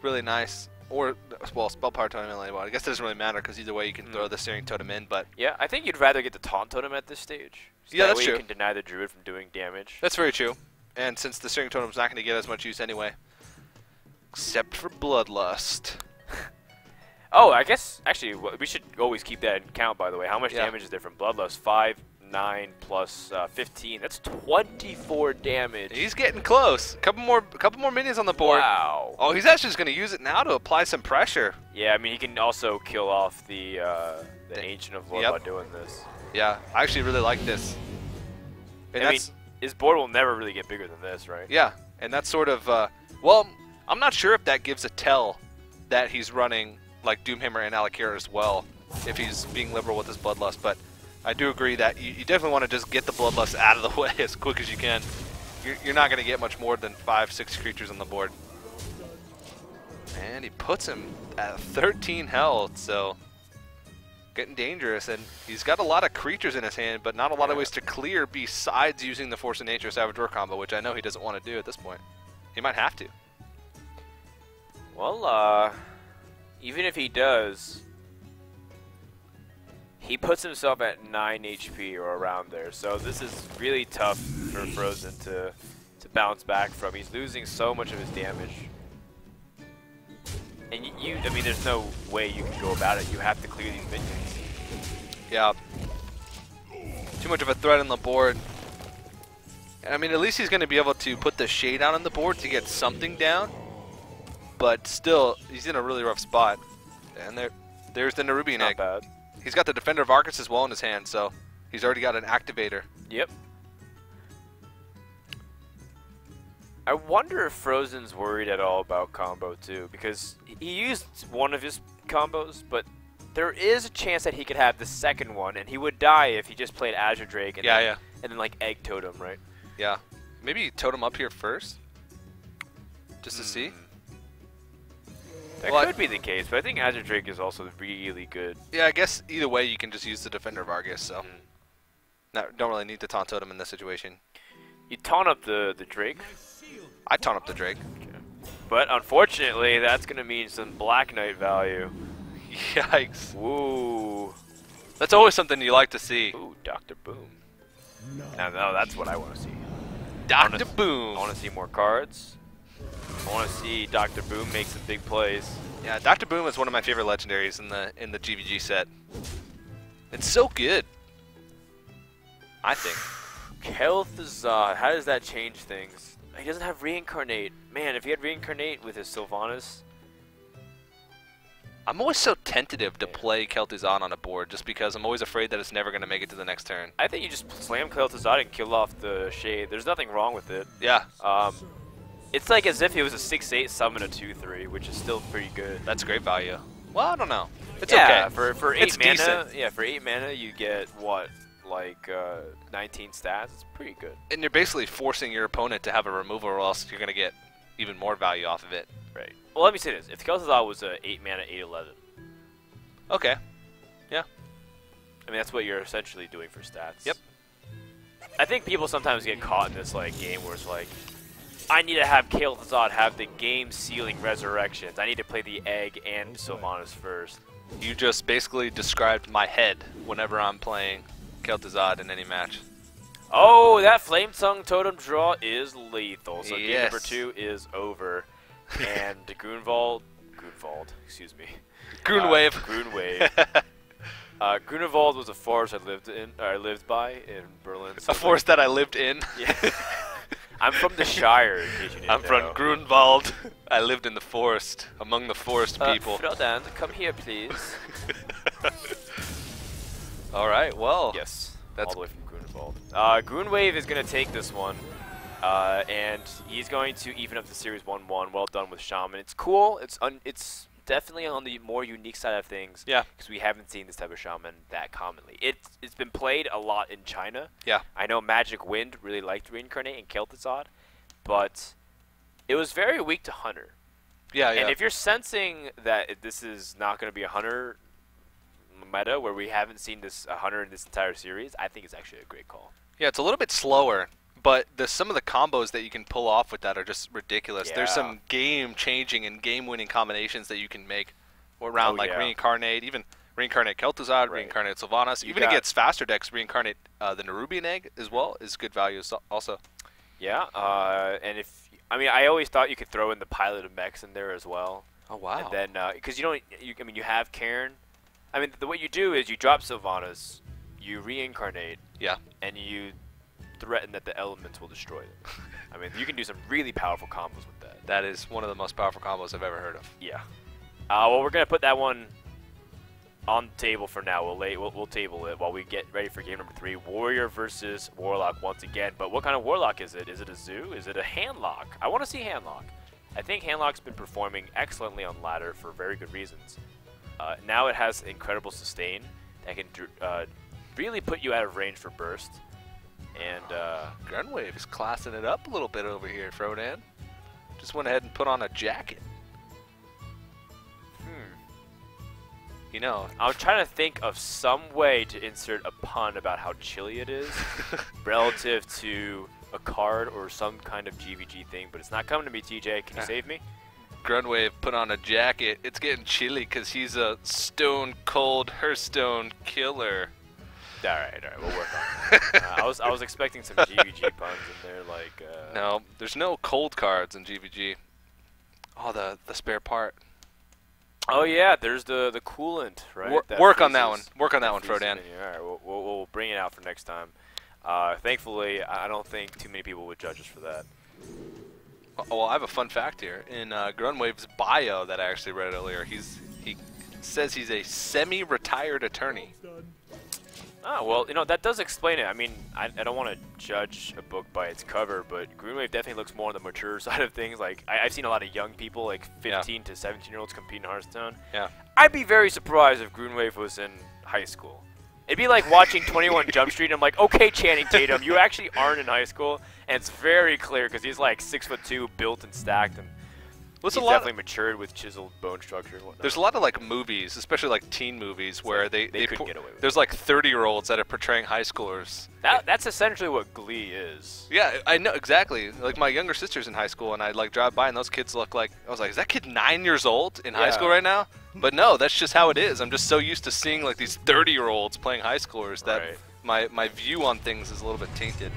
Speaker 2: really nice. Or, well, Spell Power Totem in Lightning Bolt. I guess it doesn't really matter because either way you can throw the Searing Totem in, but...
Speaker 1: Yeah, I think you'd rather get the Taunt Totem at this stage. So
Speaker 2: yeah,
Speaker 1: that
Speaker 2: that's
Speaker 1: way
Speaker 2: true.
Speaker 1: You can deny the Druid from doing damage.
Speaker 2: That's very true. And since the Searing Totem's not going to get as much use anyway. Except for Bloodlust.
Speaker 1: Oh, I guess, actually, we should always keep that in count, by the way. How much damage is there from Bloodlust? 5, 9 plus 15. That's 24 damage.
Speaker 2: He's getting close. Couple more minions on the board.
Speaker 1: Wow.
Speaker 2: Oh, he's actually just going to use it now to apply some pressure.
Speaker 1: Yeah, I mean, he can also kill off the Ancient of Lore by doing this.
Speaker 2: Yeah, I actually really like this. And
Speaker 1: I mean, his board will never really get bigger than this, right?
Speaker 2: Yeah, and that's sort of, well, I'm not sure if that gives a tell that he's running like Doomhammer and Alakira as well, if he's being liberal with his Bloodlust, but I do agree that you definitely want to just get the Bloodlust out of the way as quick as you can. You're not going to get much more than 5-6 creatures on the board. And he puts him at 13 health, so getting dangerous, and he's got a lot of creatures in his hand, but not a lot of ways to clear besides using the Force of Nature Savage Roar combo, which I know he doesn't want to do at this point. He might have to.
Speaker 1: Well, even if he does, he puts himself at 9 HP or around there, so this is really tough for Fr0zen to bounce back from. He's losing so much of his damage. And I mean, there's no way you can go about it. You have to clear these minions.
Speaker 2: Yeah. Too much of a threat on the board. I mean, at least he's going to be able to put the shade out on the board to get something down. But still, he's in a really rough spot. And there's the Nerubian Egg.
Speaker 1: Not bad.
Speaker 2: He's got the Defender of Arcus as well in his hand, so he's already got an activator.
Speaker 1: Yep. I wonder if Fr0zen's worried at all about combo too, because he used one of his combos, but there is a chance that he could have the second one, and he would die if he just played Azure Drake and and then like Egg Totem, right?
Speaker 2: Yeah. Maybe Totem up here first, just to see.
Speaker 1: That could be the case, but I think Azure Drake is also really good.
Speaker 2: Yeah, I guess either way you can just use the Defender of Argus, so don't really need to taunt Totem in this situation.
Speaker 1: You taunt up the Drake.
Speaker 2: I taunt up the Drake.
Speaker 1: Okay. But unfortunately, that's going to mean some Black Knight value.
Speaker 2: Yikes.
Speaker 1: Woo.
Speaker 2: That's always something you like to see.
Speaker 1: Ooh, Dr. Boom. No, that's what I want to see.
Speaker 2: Dr. Boom.
Speaker 1: I want to see more cards. I want to see Dr. Boom make some big plays.
Speaker 2: Yeah, Dr. Boom is one of my favorite legendaries in the GVG set. It's so good, I think.
Speaker 1: Hearthstone, how does that change things? He doesn't have Reincarnate. Man, if he had Reincarnate with his Sylvanas.
Speaker 2: I'm always so tentative to play Kel'Thuzad on a board just because I'm always afraid that it's never going to make it to the next turn.
Speaker 1: I think you just slam Kel'Thuzad and kill off the Shade. There's nothing wrong with it.
Speaker 2: Yeah.
Speaker 1: It's like as if it was a 6/8 summon a 2/3, which is still pretty good.
Speaker 2: That's great value. Well, I don't know. It's
Speaker 1: okay. For 8
Speaker 2: it's
Speaker 1: mana,
Speaker 2: decent.
Speaker 1: Yeah, for 8 mana you get what? Like 19 stats. It's pretty good.
Speaker 2: And you're basically forcing your opponent to have a removal, or else you're going to get even more value off of it.
Speaker 1: Right. Well, let me say this. If Kel'Thuzad was a 8 mana 8/11.
Speaker 2: Okay. Yeah.
Speaker 1: I mean, that's what you're essentially doing for stats.
Speaker 2: Yep.
Speaker 1: I think people sometimes get caught in this like game where it's like, I need to have Kel'Thuzad have the game-sealing resurrections. I need to play the Egg and Sylvanas first.
Speaker 2: You just basically described my head whenever I'm playing Kel'Thuzad in any match.
Speaker 1: Oh, that Flame Tongue Totem draw is lethal. So game
Speaker 2: Yes.
Speaker 1: number 2 is over. And Grunwald, excuse me.
Speaker 2: Grunwave.
Speaker 1: Grunwave. Grunwald was a forest I lived by in Berlin. So
Speaker 2: a forest that I lived in.
Speaker 1: Yeah. I'm from the Shire, in case you didn't know.
Speaker 2: I'm from Grunwald. I lived in the forest, among the forest people.
Speaker 1: Fr0zen, come here, please.
Speaker 2: All right, well.
Speaker 1: Yes, that's all the way from Grunwald. Grunwave is going to take this one, and he's going to even up the series 1-1. Well done with Shaman. It's cool. It's definitely on the more unique side of things.
Speaker 2: Yeah.
Speaker 1: Because we haven't seen this type of Shaman that commonly. It's been played a lot in China.
Speaker 2: Yeah.
Speaker 1: I know Magic Wind really liked Reincarnate and Kel'Thuzad, but it was very weak to Hunter.
Speaker 2: Yeah,
Speaker 1: And if you're sensing that this is not going to be a Hunter meta where we haven't seen this Hunter in this entire series, I think it's actually a great call.
Speaker 2: Yeah, it's a little bit slower, but some of the combos that you can pull off with that are just ridiculous.
Speaker 1: Yeah.
Speaker 2: There's some game-changing and game-winning combinations that you can make around Reincarnate, even Reincarnate Kel'Thuzad, Reincarnate Sylvanas. Even against faster decks, Reincarnate the Nerubian Egg as well is good value also.
Speaker 1: Yeah, and I always thought you could throw in the Pilot of Mechs in there as well.
Speaker 2: Oh, wow.
Speaker 1: And then, because you have Cairn. I mean, what you do is you drop Sylvanas, you reincarnate.
Speaker 2: Yeah.
Speaker 1: And you threaten that the elements will destroy them. I mean, you can do some really powerful combos with that.
Speaker 2: That is one of the most powerful combos I've ever heard of.
Speaker 1: Yeah. Well, we're gonna put that one on the table for now. We'll table it while we get ready for game number 3. Warrior versus Warlock once again. But what kind of Warlock is it? Is it a Zoo? Is it a Handlock? I want to see Handlock. I think Handlock's been performing excellently on ladder for very good reasons. Now it has incredible sustain that can really put you out of range for burst. And
Speaker 2: Grunwave is classing it up a little bit over here, Fr0zen. Just went ahead and put on a jacket. You know,
Speaker 1: I was trying to think of some way to insert a pun about how chilly it is relative to a card or some kind of GVG thing, but it's not coming to me, TJ. Can you save me?
Speaker 2: Grunwave put on a jacket. It's getting chilly because he's a stone-cold Hearthstone killer.
Speaker 1: All right, we'll work on it. I was expecting some GVG puns in there, like.
Speaker 2: No, there's no cold cards in GVG. Oh, the spare part.
Speaker 1: Oh yeah, there's the coolant, right?
Speaker 2: Work on that one. Work on that one, Fr0zen.
Speaker 1: All right, we'll bring it out for next time. Thankfully, I don't think too many people would judge us for that.
Speaker 2: Well, I have a fun fact here. In Grunwave's bio that I actually read earlier, he says he's a semi-retired attorney.
Speaker 1: Oh, well, you know, that does explain it. I mean, I don't want to judge a book by its cover, but Grunwave definitely looks more on the mature side of things. Like, I've seen a lot of young people, like 15 to 17-year-olds compete in Hearthstone.
Speaker 2: Yeah.
Speaker 1: I'd be very surprised if Grunwave was in high school. It'd be like watching 21 Jump Street, and I'm like, okay, Channing Tatum, you actually aren't in high school. And it's very clear because he's like 6'2", built and stacked, and he's definitely matured with chiseled bone structure and whatnot.
Speaker 2: There's a lot of like movies, especially like teen movies, where they
Speaker 1: couldn't get away with it.
Speaker 2: There's like 30-year-olds that are portraying high schoolers.
Speaker 1: That's essentially what Glee is.
Speaker 2: Yeah, I know exactly. Like my younger sister's in high school, and I like drive by, and those kids look like I was like, is that kid 9 years old in high school right now? But no, that's just how it is. I'm just so used to seeing like these 30-year-olds playing high schoolers that my view on things is a little bit tainted.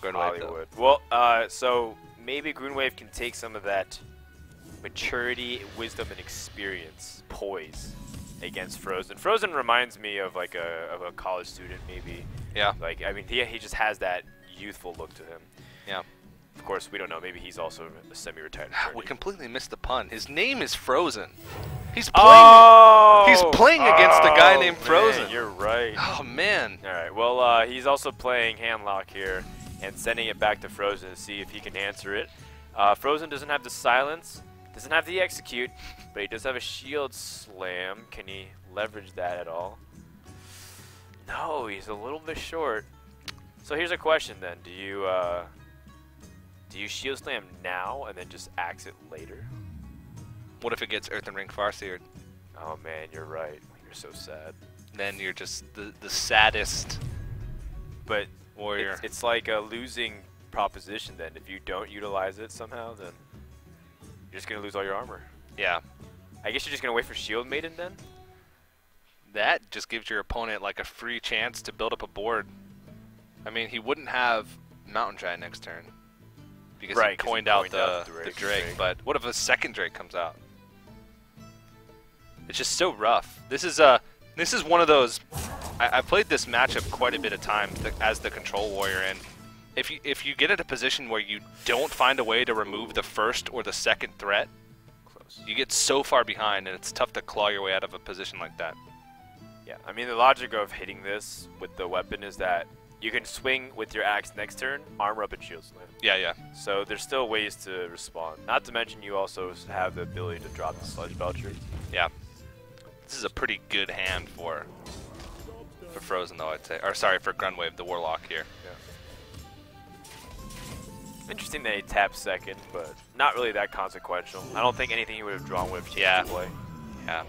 Speaker 1: Hollywood. Well, so maybe Grunwave can take some of that maturity, wisdom, and experience, poise, against Fr0zen. Fr0zen reminds me of like a college student, maybe.
Speaker 2: Yeah.
Speaker 1: Like, I mean, he just has that youthful look to him.
Speaker 2: Yeah.
Speaker 1: Of course, we don't know. Maybe he's also a semi-retired.
Speaker 2: We completely missed the pun. His name is Fr0zen. He's playing. He's playing against a guy named Fr0zen.
Speaker 1: You're right.
Speaker 2: Oh man.
Speaker 1: All right. Well, he's also playing Handlock here and sending it back to Fr0zen to see if he can answer it. Fr0zen doesn't have the silence, doesn't have the execute, but he does have a shield slam. Can he leverage that at all? No, he's a little bit short. So here's a question then: Do you shield slam now and then just axe it later?
Speaker 2: What if it gets Earthen Ring Farseered?
Speaker 1: Oh man, you're right. You're so sad.
Speaker 2: Then you're just the saddest.
Speaker 1: But
Speaker 2: warrior.
Speaker 1: It's like a losing proposition then. If you don't utilize it somehow, then you're just going to lose all your armor.
Speaker 2: Yeah.
Speaker 1: I guess you're just going to wait for Shield Maiden then?
Speaker 2: That just gives your opponent like a free chance to build up a board. I mean, he wouldn't have Mountain Giant next turn because he coined out the Drake. But what if a second Drake comes out? It's just so rough. This is one of those. I played this matchup quite a bit of time as the control warrior, and if you get in a position where you don't find a way to remove the first or the second threat, you get so far behind, and it's tough to claw your way out of a position like that.
Speaker 1: Yeah, I mean the logic of hitting this with the weapon is that you can swing with your axe next turn, armor up and shield slam.
Speaker 2: Yeah, yeah.
Speaker 1: So there's still ways to respond. Not to mention you also have the ability to drop the Sludge Belcher.
Speaker 2: Yeah. This is a pretty good hand for Fr0zen though, I'd say. Or sorry, for Grunwave, the Warlock here.
Speaker 1: Yeah. Interesting that he tapped second, but not really that consequential. I don't think anything he would have drawn would have changed the play.
Speaker 2: Yeah.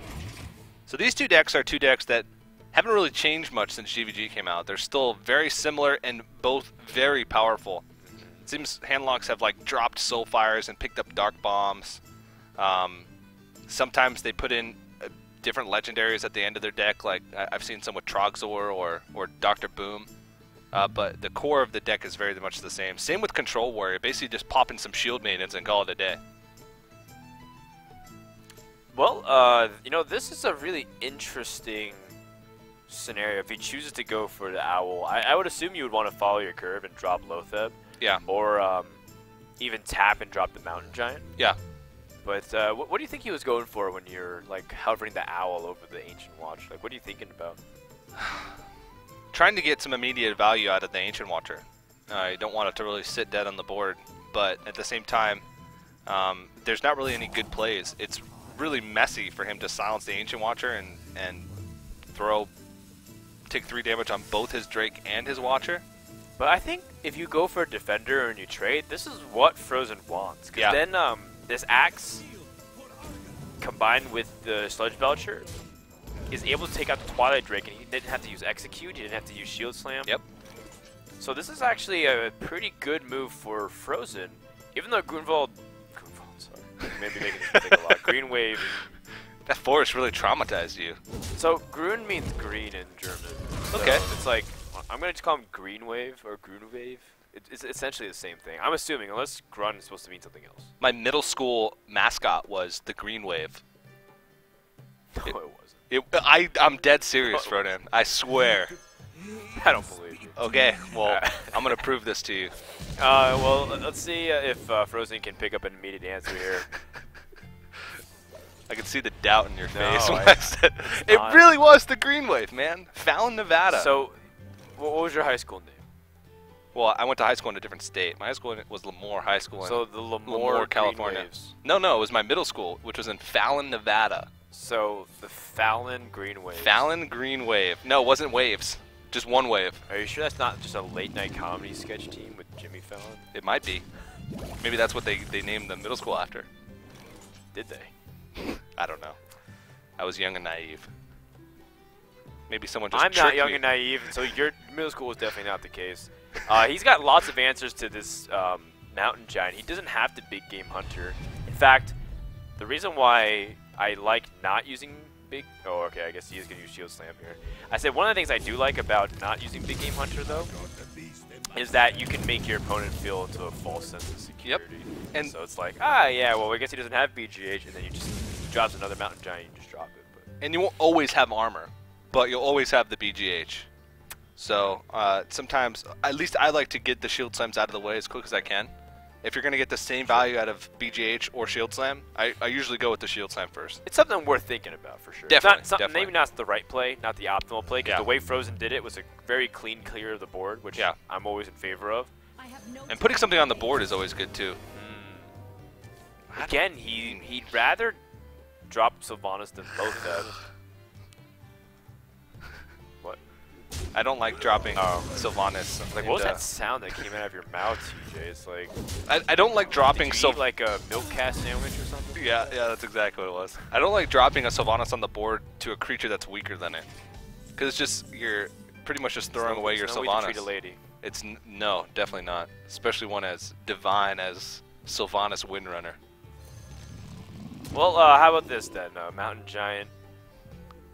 Speaker 2: So these two decks are two decks that haven't really changed much since GVG came out. They're still very similar and both very powerful. It seems Handlocks have like dropped Soulfires and picked up Dark Bombs. Sometimes they put in different legendaries at the end of their deck, like I've seen some with Trogzor or Dr. Boom. But the core of the deck is very much the same. Same with Control Warrior, basically just popping some Shield Maidens and call it a day.
Speaker 1: Well, you know, this is a really interesting scenario, if he chooses to go for the Owl, I would assume you would want to follow your curve and drop Lotheb.
Speaker 2: Yeah.
Speaker 1: Or even tap and drop the Mountain Giant.
Speaker 2: Yeah.
Speaker 1: But what do you think he was going for when you're like hovering the Owl over the Ancient Watch? Like, what are you thinking about?
Speaker 2: Trying to get some immediate value out of the Ancient Watcher. You don't want it to really sit dead on the board, but at the same time, there's not really any good plays. It's really messy for him to silence the Ancient Watcher and take 3 damage on both his Drake and his Watcher.
Speaker 1: But I think if you go for a defender and you trade, this is what Fr0zen wants. Because then this Axe, combined with the Sludge Belcher, is able to take out the Twilight Drake, and he didn't have to use Execute, he didn't have to use Shield Slam.
Speaker 2: Yep.
Speaker 1: So this is actually a pretty good move for Fr0zen, even though Grunwave, sorry, maybe making me think a lot. Grunwave.
Speaker 2: That forest really traumatized you.
Speaker 1: So Grun means green in German.
Speaker 2: Okay.
Speaker 1: So it's like, I'm going to just call him Grunwave or Grunwave. It's essentially the same thing. I'm assuming, unless Grun is supposed to mean something else.
Speaker 2: My middle school mascot was the Grunwave.
Speaker 1: No, it wasn't.
Speaker 2: I'm dead serious, Fr0zen. I swear.
Speaker 1: I don't believe you.
Speaker 2: Okay, well, I'm going to prove this to you.
Speaker 1: Well, let's see if Fr0zen can pick up an immediate answer here.
Speaker 2: I can see the doubt in your face
Speaker 1: No,
Speaker 2: when I said it really was the Grunwave, man. Fallon, Nevada.
Speaker 1: So, what was your high school name?
Speaker 2: Well, I went to high school in a different state. My high school was Lemoore High School
Speaker 1: so
Speaker 2: in
Speaker 1: the Lemoore,
Speaker 2: California.
Speaker 1: Greenwaves.
Speaker 2: No, it was my middle school, which was in Fallon, Nevada.
Speaker 1: So, the Fallon Greenwave.
Speaker 2: Fallon Grunwave. No, it wasn't waves. Just one wave.
Speaker 1: Are you sure that's not just a late-night comedy sketch team with Jimmy Fallon?
Speaker 2: It might be. Maybe that's what they named the middle school after.
Speaker 1: Did they?
Speaker 2: I don't know. I was young and naive. Maybe someone just
Speaker 1: I'm not
Speaker 2: tricked
Speaker 1: young
Speaker 2: me.
Speaker 1: and naive, so your middle school was definitely not the case. He's got lots of answers to this Mountain Giant. He doesn't have to big game hunter. In fact, the reason why I like not using big... Oh, okay, I guess he is going to use Shield Slam here. I said one of the things I do like about not using big game hunter, though, is that you can make your opponent feel into a false sense of security.
Speaker 2: Yep. And
Speaker 1: so it's like, yeah, well, I guess he doesn't have BGH, and then he drops another Mountain Giant, you just drop it. But.
Speaker 2: And you won't always have armor, but you'll always have the BGH. So sometimes, at least I like to get the Shield Slams out of the way as quick as I can. If you're going to get the same value out of BGH or Shield Slam, I usually go with the Shield Slam first.
Speaker 1: It's something worth thinking about for sure.
Speaker 2: Definitely.
Speaker 1: Maybe not the right play, not the optimal play, because the way Fr0zen did it was a very clean clear of the board, which I'm always in favor of.
Speaker 2: And putting something on the board is always good too.
Speaker 1: Again, he'd rather drop Sylvanas than Lotheb. What?
Speaker 2: I don't like dropping Sylvanas.
Speaker 1: Like, what was that sound that came out of your mouth, TJ? It's like...
Speaker 2: I don't like dropping...
Speaker 1: Did you eat like a milk cast sandwich or something?
Speaker 2: Yeah, that's exactly what it was. I don't like dropping a Sylvanas on the board to a creature that's weaker than it. Because it's just, you're pretty much just throwing away your Sylvanas.
Speaker 1: Way to treat a lady.
Speaker 2: It's no, definitely not. Especially one as divine as Sylvanas Windrunner.
Speaker 1: Well, how about this then? Mountain Giant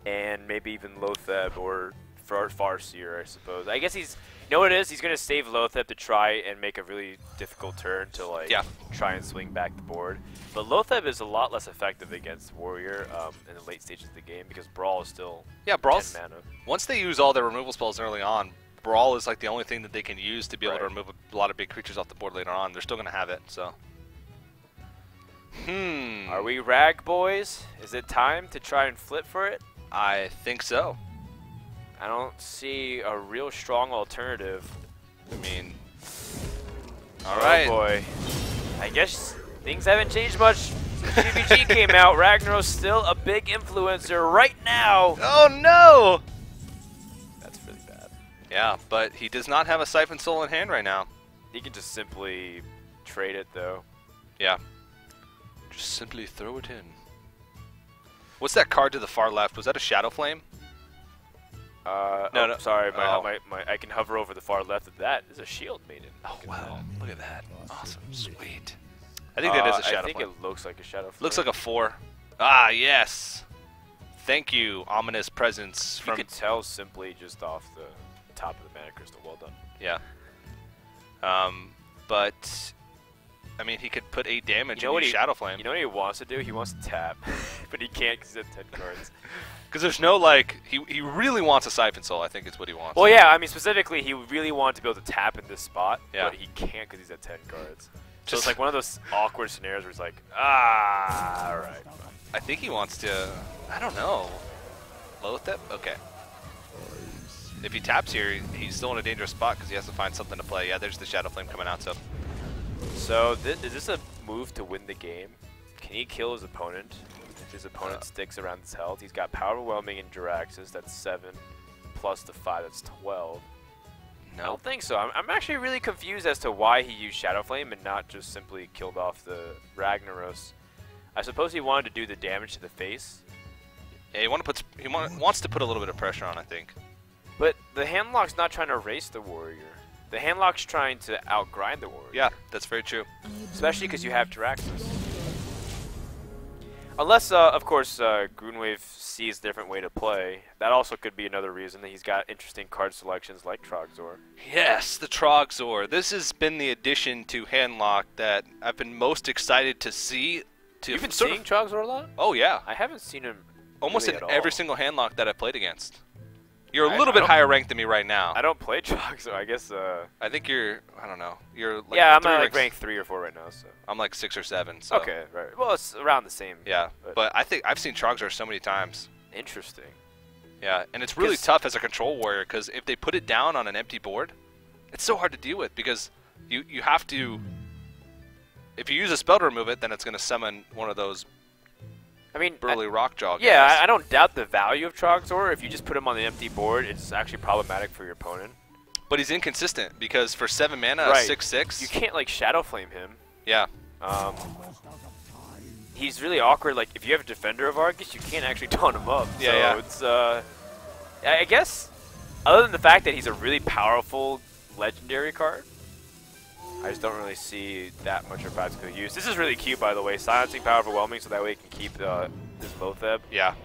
Speaker 1: and maybe even Lotheb or Farseer, I suppose. I guess he's... You know what it is? He's going to save Lotheb to try and make a really difficult turn to like try and swing back the board. But Lotheb is a lot less effective against Warrior in the late stages of the game because Brawl is still 10 mana.
Speaker 2: Once they use all their removal spells early on, Brawl is like the only thing that they can use to be able to remove a lot of big creatures off the board later on. They're still going to have it, so...
Speaker 1: Are we rag boys? Is it time to try and flip for it?
Speaker 2: I think so.
Speaker 1: I don't see a real strong alternative.
Speaker 2: I mean,
Speaker 1: alright. Oh boy. I guess things haven't changed much since GVG came out. Ragnarok's still a big influencer right now.
Speaker 2: Oh no!
Speaker 1: That's really bad.
Speaker 2: Yeah, but he does not have a Siphon Soul in hand right now.
Speaker 1: He can just simply trade it though.
Speaker 2: Yeah. Just simply throw it in. What's that card to the far left? Was that a Shadow Flame?
Speaker 1: No, sorry. I can hover over the far left of that. Is a Shield Maiden.
Speaker 2: Oh, wow. Look at that. Awesome. Sweet. I think that is a Shadow Flame.
Speaker 1: I think it looks like a Shadow Flame.
Speaker 2: Looks like a 4. Ah, yes. Thank you, ominous presence.
Speaker 1: You could tell simply just off the top of the Mana Crystal. Well done.
Speaker 2: Yeah. But I mean, he could put 8 damage and use Shadow Flame.
Speaker 1: You know what he wants to do? He wants to tap, but he can't because he's at 10 cards.
Speaker 2: Because there's no, like, he really wants a Siphon Soul, I think is what he wants.
Speaker 1: Well, yeah, I mean, specifically, he really wanted to be able to tap in this spot,
Speaker 2: yeah.
Speaker 1: but he can't because he's at 10 cards. So it's like one of those awkward scenarios where he's like, ah, all right.
Speaker 2: I think he wants to, I don't know. Loatheb? Okay. If he taps here, he's still in a dangerous spot because he has to find something to play. Yeah, there's the Shadow Flame coming out, so.
Speaker 1: So is this a move to win the game? Can he kill his opponent? If his opponent sticks around his health, he's got Power Overwhelming and Jiraxis, that's 7, plus the 5, that's 12. No. I don't think so. I'm actually really confused as to why he used Shadow Flame and not just simply killed off the Ragnaros. I suppose he wanted to do the damage to the face.
Speaker 2: Yeah, he wants to put a little bit of pressure on, I think.
Speaker 1: But the Handlock's not trying to race the Warrior. The Handlock's trying to outgrind the Warrior.
Speaker 2: Yeah, that's very true.
Speaker 1: Especially because you have Jiraxis. Unless, of course, Grunwave sees a different way to play. That also could be another reason that he's got interesting card selections like Trogzor.
Speaker 2: Yes, the Trogzor. This has been the addition to Handlock that I've been most excited to see.
Speaker 1: You've been seeing Trogzor a lot?
Speaker 2: Oh, yeah.
Speaker 1: I haven't seen him
Speaker 2: almost
Speaker 1: really
Speaker 2: in
Speaker 1: at
Speaker 2: every
Speaker 1: all.
Speaker 2: single Handlock that I've played against. You're a little bit higher ranked than me right now.
Speaker 1: I don't play Trogzor, I guess.
Speaker 2: I think you're, I don't know. You're like
Speaker 1: yeah, I'm at like rank 3 or 4 right now. So
Speaker 2: I'm like 6 or 7. So.
Speaker 1: Okay, right. Well, it's around the same.
Speaker 2: Yeah, but I think I've seen Trogzor so many times.
Speaker 1: Interesting.
Speaker 2: Yeah, and it's really tough as a control warrior because if they put it down on an empty board, it's so hard to deal with because you have to. If you use a spell to remove it, then it's going to summon one of those. I mean, burly Rockjaw guys.
Speaker 1: Yeah, I don't doubt the value of Trogzor. If you just put him on the empty board, it's actually problematic for your opponent.
Speaker 2: But he's inconsistent because for 7 mana,
Speaker 1: right.
Speaker 2: 6/6.
Speaker 1: You can't like Shadow Flame him.
Speaker 2: Yeah.
Speaker 1: He's really awkward. Like if you have a Defender of Argus, you can't actually taunt him up.
Speaker 2: Yeah,
Speaker 1: so it's I guess other than the fact that he's a really powerful legendary card, I just don't really see that much of practical use. This is really cute, by the way. Silencing Power Overwhelming, so that way you can keep this Loatheb.
Speaker 2: Yeah.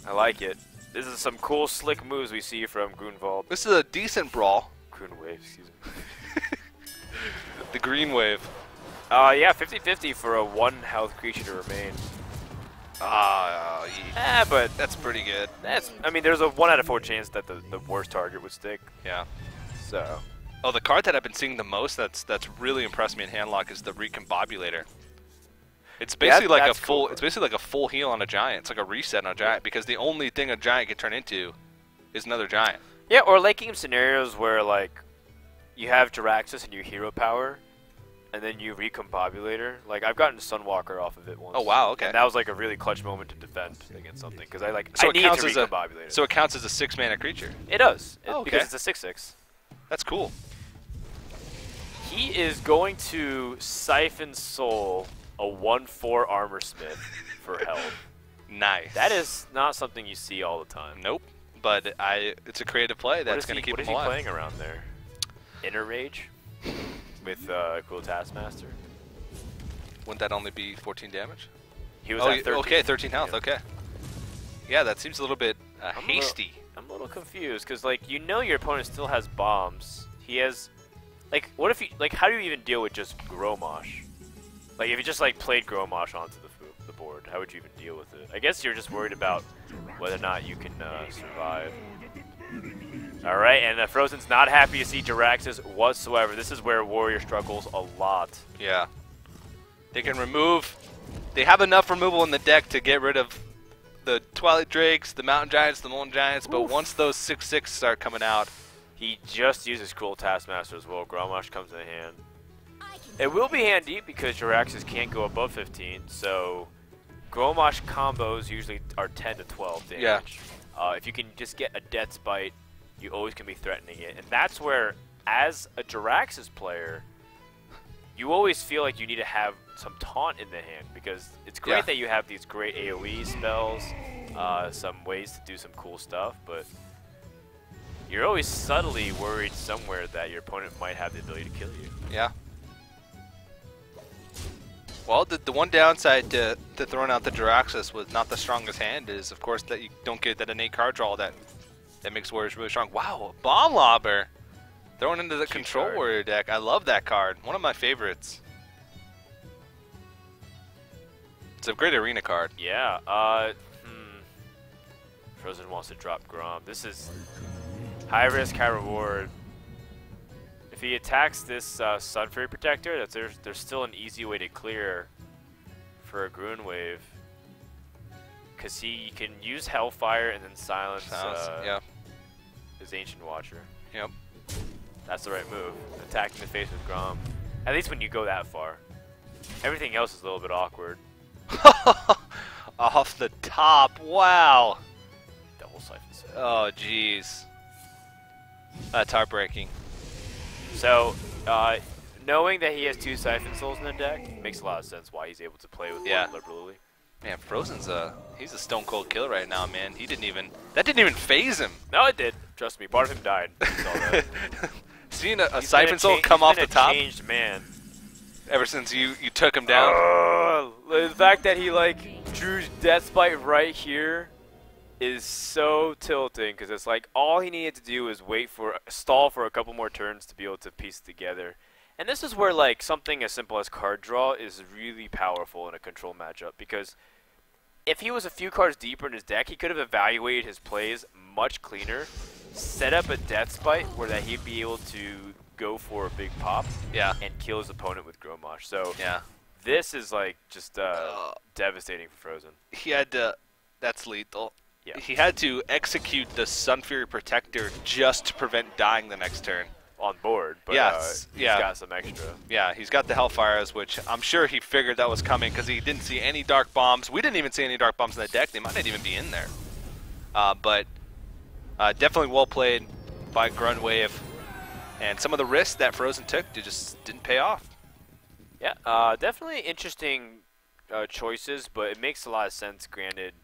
Speaker 1: I like it. This is some cool, slick moves we see from Grunwald.
Speaker 2: This is a decent brawl.
Speaker 1: Grunwave, excuse me.
Speaker 2: The Grunwave.
Speaker 1: Yeah, 50-50 for a 1-health creature to remain. But
Speaker 2: that's pretty good.
Speaker 1: I mean, there's a 1 out of 4 chance that the worst target would stick.
Speaker 2: Yeah.
Speaker 1: So.
Speaker 2: Oh, the card that I've been seeing the most that's really impressed me in Handlock is the Recombobulator. It's basically like a full. Cool. It's basically like a full heal on a giant. It's like a reset on a giant because the only thing a giant can turn into is another giant.
Speaker 1: Yeah, or late game scenarios where like you have Jiraxis and you hero power, and then you Recombobulator. Like I've gotten Sunwalker off of it once.
Speaker 2: Oh wow, okay.
Speaker 1: And that was like a really clutch moment to defend against something because I need to Recombobulate.
Speaker 2: So it counts as a 6-mana creature.
Speaker 1: It does.
Speaker 2: Oh, okay.
Speaker 1: Because it's a 6/6.
Speaker 2: That's cool.
Speaker 1: He is going to Siphon Soul a 1/4 Armor Smith for health.
Speaker 2: Nice.
Speaker 1: That is not something you see all the time.
Speaker 2: Nope. But it's a creative play that's going to keep him alive.
Speaker 1: What is he playing around there? Inner Rage with Cool Taskmaster.
Speaker 2: Wouldn't that only be 14 damage?
Speaker 1: He was at 13.
Speaker 2: Okay, 13 health. Yeah. Okay. Yeah, that seems a little bit hasty.
Speaker 1: I'm a little confused because like your opponent still has bombs. He has. Like, what if you, like, how do you even deal with just Gromosh? Like, if you just, like, played Gromosh onto the board, how would you even deal with it? I guess you're just worried about whether or not you can survive. Alright, and Fr0zen's not happy to see Jiraxis whatsoever. This is where Warrior struggles a lot.
Speaker 2: Yeah. They can remove, they have enough removal in the deck to get rid of the Twilight Drakes, the Mountain Giants, the Molten Giants, but once those 6/6 start coming out,
Speaker 1: he just uses Cruel Taskmaster as well. Gromosh comes in hand. It will be handy because Jiraxis can't go above 15, so Gromosh combos usually are 10 to 12 damage.
Speaker 2: Yeah.
Speaker 1: If you can just get a Death's Bite, you always can be threatening it. And that's where, as a Jiraxis player, you always feel like you need to have some taunt in the hand because it's great that you have these great AoE spells, some ways to do some cool stuff, but you're always subtly worried somewhere that your opponent might have the ability to kill you.
Speaker 2: Yeah. Well, the one downside to throwing out the Jiraxis with not the strongest hand is, of course, that you don't get that innate card draw that makes Warriors really strong. Wow, Bomb Lobber! Thrown into the Control Warrior deck. I love that card. One of my favorites. a great arena card.
Speaker 1: Yeah. Fr0zen wants to drop Grom. This is high risk, high reward. If he attacks this Sun Fury Protector, there's still an easy way to clear for a Grunwave. Because he can use Hellfire and then silence his Ancient Watcher.
Speaker 2: Yep.
Speaker 1: That's the right move. Attacking the face with Grom. At least when you go that far. Everything else is a little bit awkward.
Speaker 2: Off the top. Wow.
Speaker 1: Double Siphon.
Speaker 2: Oh, jeez. That's heartbreaking.
Speaker 1: So, knowing that he has 2 Siphon Souls in the deck makes a lot of sense why he's able to play with one liberally.
Speaker 2: Man, Fr0zen's he's a stone cold killer right now, man. That didn't even phase him.
Speaker 1: No, it did. Trust me, part of him died.
Speaker 2: Seeing a Siphon Soul come off the top.
Speaker 1: He's been a changed man.
Speaker 2: Ever since you took him down.
Speaker 1: The fact that he drew Deathbite right here is so tilting because it's like all he needed to do was stall for a couple more turns to be able to piece it together. And this is where something as simple as card draw is really powerful in a control matchup, because if he was a few cards deeper in his deck, he could have evaluated his plays much cleaner, set up a Deathbite where that he'd be able to go for a big pop and kill his opponent with Grommash. So this is just devastating for Fr0zen.
Speaker 2: He had to, that's lethal.
Speaker 1: Yeah.
Speaker 2: He had to execute the Sun Fury Protector just to prevent dying the next turn.
Speaker 1: On board, but he's got some extra.
Speaker 2: Yeah, he's got the Hellfires, which I'm sure he figured that was coming because he didn't see any Dark Bombs. We didn't even see any Dark Bombs in the deck. They might not even be in there. But definitely well played by Grunwave. And some of the risks that Fr0zen took just didn't pay off.
Speaker 1: Yeah, definitely interesting choices, but it makes a lot of sense, granted.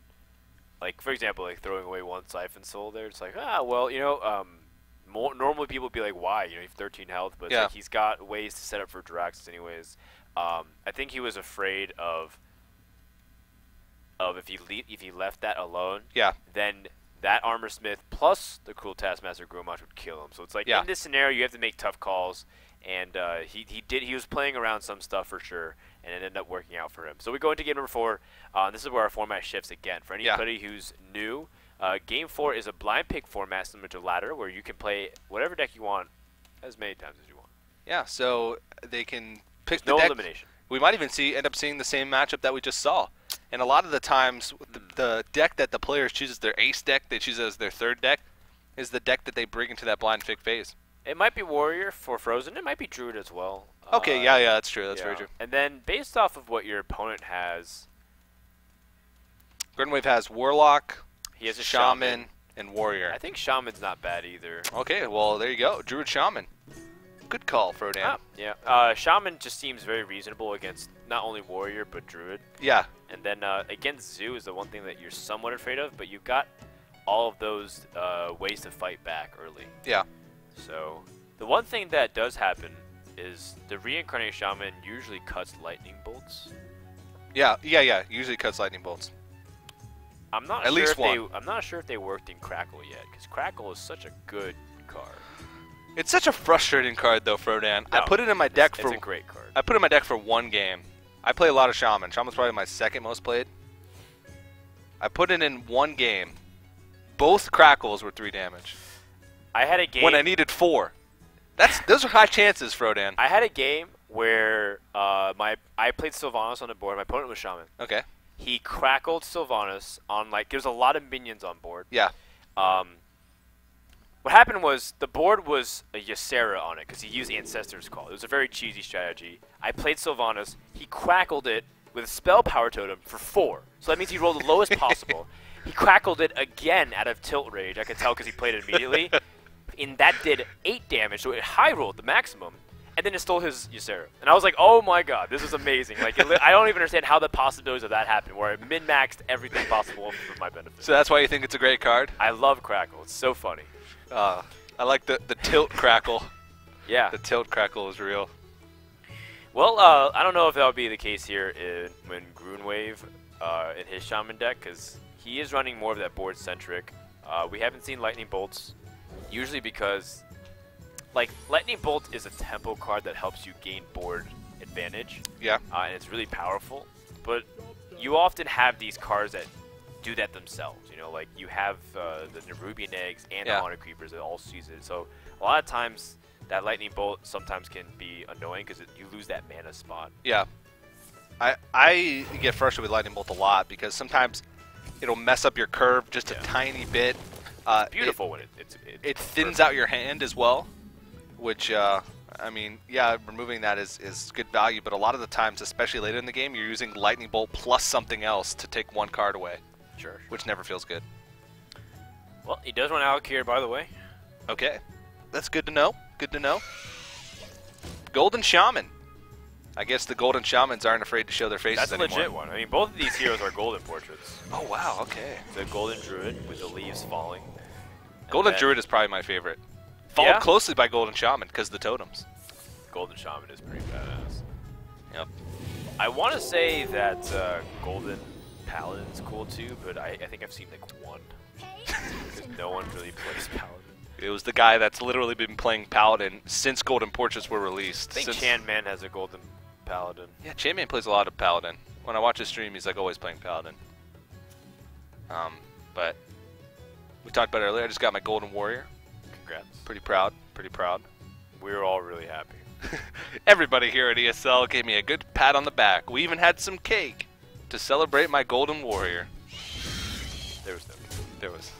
Speaker 1: For example, throwing away 1 Siphon Soul there. It's well, normally people would be like, why? You have 13 health, but it's he's got ways to set up for Jiraxis anyways. I think he was afraid of if he left that alone, then that Armor Smith plus the Cruel Taskmaster Grommash would kill him. So it's in this scenario you have to make tough calls, and he was playing around some stuff for sure, and it ended up working out for him. So we go into game number 4. This is where our format shifts again. For anybody who's new, Game 4 is a blind pick format similar to Ladder, where you can play whatever deck you want as many times as you want.
Speaker 2: Yeah, so they can pick the
Speaker 1: no
Speaker 2: deck.
Speaker 1: Elimination.
Speaker 2: We might even end up seeing the same matchup that we just saw. And a lot of the times, the deck that the players choose as their ace deck, they choose as their 3rd deck, is the deck that they bring into that blind pick phase.
Speaker 1: It might be Warrior for Fr0zen. It might be Druid as well.
Speaker 2: Okay, yeah, that's true. That's very true.
Speaker 1: And then based off of what your opponent has,
Speaker 2: Grunwave has Warlock,
Speaker 1: he has a
Speaker 2: Shaman, and Warrior.
Speaker 1: I think Shaman's not bad either.
Speaker 2: Okay, well, there you go. Druid Shaman. Good call, Fr0zen.
Speaker 1: Yeah. Shaman just seems very reasonable against not only Warrior, but Druid.
Speaker 2: Yeah.
Speaker 1: And then against Zoo is the one thing that you're somewhat afraid of, but you've got all of those ways to fight back early.
Speaker 2: Yeah.
Speaker 1: So the one thing that does happen is the Reincarnate Shaman usually cuts lightning bolts.
Speaker 2: Yeah. Usually cuts lightning bolts.
Speaker 1: I'm not sure if they worked in Crackle yet, because Crackle is such a good card.
Speaker 2: It's such a frustrating card, though, Fr0zen. No, I put it in my deck for.
Speaker 1: It's a great card.
Speaker 2: I put it in my deck for 1 game. I play a lot of Shaman. Shaman's probably my 2nd most played. I put it in 1 game. Both Crackles were 3 damage.
Speaker 1: I had a game
Speaker 2: when I needed 4. Those are high chances, Fr0zen.
Speaker 1: I had a game where I played Sylvanas on the board. My opponent was Shaman.
Speaker 2: Okay.
Speaker 1: He crackled Sylvanas on there's a lot of minions on board.
Speaker 2: Yeah.
Speaker 1: What happened was the board was a Ysera on it because he used Ancestor's Call. It was a very cheesy strategy. I played Sylvanas. He crackled it with a Spell Power Totem for 4. So that means he rolled the lowest possible. He crackled it again out of Tilt Rage. I could tell because he played it immediately. And that did 8 damage, so it high rolled the maximum. And then it stole his Ysera. And I was like, oh my god, this is amazing. I don't even understand how the possibilities of that happened, where I min-maxed everything possible for my benefit.
Speaker 2: So that's why you think it's a great card?
Speaker 1: I love Crackle. It's so funny.
Speaker 2: I like the Tilt Crackle.
Speaker 1: Yeah.
Speaker 2: The Tilt Crackle is real.
Speaker 1: Well, I don't know if that would be the case here when Grunwave in his Shaman deck, because he is running more of that board-centric. We haven't seen Lightning Bolts, usually because Lightning Bolt is a tempo card that helps you gain board advantage.
Speaker 2: Yeah.
Speaker 1: And it's really powerful. But you often have these cards that do that themselves. You know, like you have the Nerubian eggs and the Haunted Creepers that all season. So a lot of times that Lightning Bolt sometimes can be annoying because you lose that mana spot.
Speaker 2: Yeah. I get frustrated with Lightning Bolt a lot because sometimes it'll mess up your curve just a tiny bit.
Speaker 1: It's beautiful when
Speaker 2: it thins out your hand as well, which I mean, yeah, removing that is good value, but a lot of the times, especially later in the game, you're using Lightning Bolt plus something else to take one card away.
Speaker 1: Sure.
Speaker 2: Which never feels good.
Speaker 1: Well, he does run Alec here, by the way.
Speaker 2: Okay. That's good to know. Good to know. Golden Shaman. I guess the Golden Shamans aren't afraid to show their faces anymore.
Speaker 1: That's a legit one. I mean, both of these heroes are golden portraits.
Speaker 2: Oh, wow. Okay.
Speaker 1: The Golden Druid with the leaves falling.
Speaker 2: Golden Druid is probably my favorite. Followed closely by Golden Shaman because of the totems.
Speaker 1: Golden Shaman is pretty badass.
Speaker 2: Yep.
Speaker 1: I want to say that Golden Paladin's cool too, but I think I've seen like one. Because no one really plays Paladin.
Speaker 2: It was the guy that's literally been playing Paladin since Golden Portraits were released.
Speaker 1: I think Chan Man has a Golden Paladin.
Speaker 2: Yeah, Chan Man plays a lot of Paladin. When I watch his stream, he's like always playing Paladin. But we talked about it earlier. I just got my Golden Warrior.
Speaker 1: Congrats.
Speaker 2: Pretty proud. Pretty proud.
Speaker 1: We were all really happy.
Speaker 2: Everybody here at ESL gave me a good pat on the back. We even had some cake to celebrate my Golden Warrior.
Speaker 1: There was no cake.
Speaker 2: There was.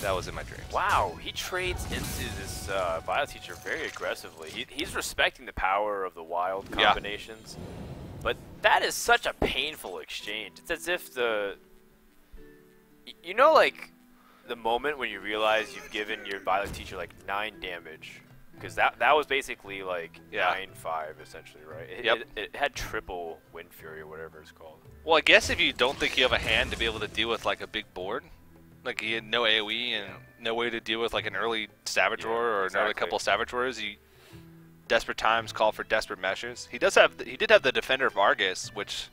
Speaker 2: That was in my dreams.
Speaker 1: Wow, he trades into this Bio Teacher very aggressively. He's respecting the power of the wild combinations. But that is such a painful exchange. It's as if you know, like, the moment when you realize you've given your Violet Teacher like 9 damage, because that was basically like 9/5 essentially, right? It had triple Wind Fury or whatever it's called.
Speaker 2: Well, I guess if you don't think you have a hand to be able to deal with like a big board, like he had no AoE and no way to deal with like an early Savage Roar or an early couple of Savage Roars, desperate times call for desperate measures. He did have the Defender of Argus, which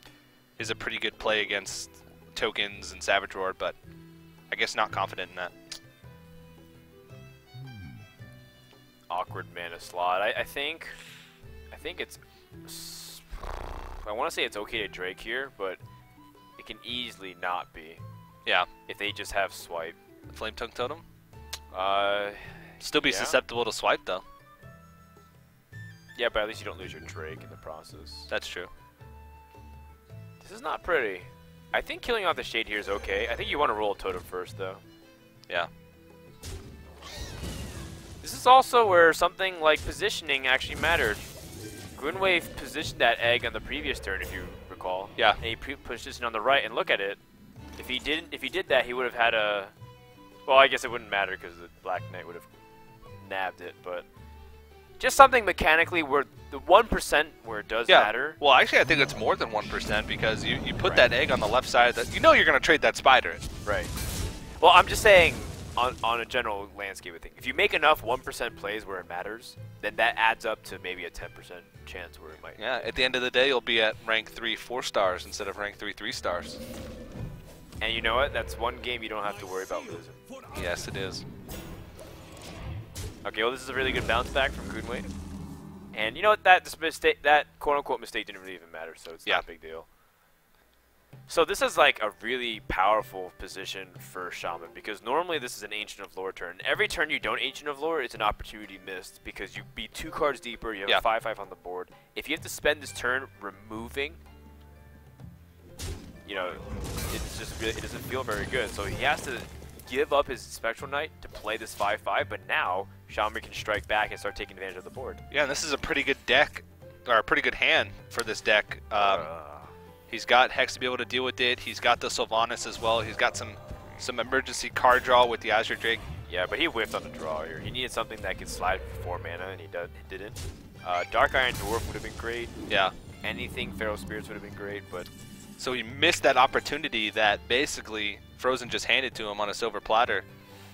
Speaker 2: is a pretty good play against tokens and Savage Roar, but I guess not confident in that.
Speaker 1: Awkward mana slot. I think it's. I want to say it's okay to Drake here, but it can easily not be.
Speaker 2: Yeah.
Speaker 1: If they just have swipe.
Speaker 2: Flame Tongue Totem?
Speaker 1: Still
Speaker 2: be susceptible to swipe though.
Speaker 1: Yeah, but at least you don't lose your Drake in the process.
Speaker 2: That's true.
Speaker 1: This is not pretty. I think killing off the Shade here is okay. I think you want to roll a totem first, though.
Speaker 2: Yeah.
Speaker 1: This is also where something like positioning actually mattered. Grunwave positioned that egg on the previous turn, if you recall.
Speaker 2: Yeah.
Speaker 1: And he positioned on the right, and look at it. If he did that, he would have had a. Well, I guess it wouldn't matter because the Black Knight would have nabbed it, but just something mechanically where the 1% where it does matter.
Speaker 2: Well, actually, I think it's more than 1% because you put that egg on the left side. That you know you're going to trade that spider.
Speaker 1: Right. Well, I'm just saying on a general landscape thing. If you make enough 1% plays where it matters, then that adds up to maybe a 10% chance where it might.
Speaker 2: Yeah. At the end of the day, you'll be at rank 3 4 stars instead of rank 3 3 stars.
Speaker 1: And you know what? That's one game you don't have to worry about losing.
Speaker 2: Yes, it is.
Speaker 1: Okay, well, this is a really good bounce back from Grunwave. And you know what? That quote-unquote mistake didn't really even matter, so it's not a big deal. So this is like a really powerful position for Shaman, because normally this is an Ancient of Lore turn. Every turn you don't Ancient of Lore, it's an opportunity missed, because you beat 2 cards deeper, you have a 5/5 on the board. If you have to spend this turn removing, you know, it's just really, it doesn't feel very good. So he has to give up his Spectral Knight to play this 5/5, but now Shaman can strike back and start taking advantage of the board. Yeah,
Speaker 2: and this is a pretty good deck, or a pretty good hand for this deck. He's got Hex to be able to deal with it. He's got the Sylvanas as well. He's got some emergency card draw with the Azure Drake.
Speaker 1: Yeah, but he whiffed on the draw here. He needed something that could slide for 4 mana, and he didn't. Dark Iron Dwarf would have been great.
Speaker 2: Yeah.
Speaker 1: Anything Feral Spirits would have been great, but...
Speaker 2: So he missed that opportunity that basically Fr0zen just handed to him on a silver platter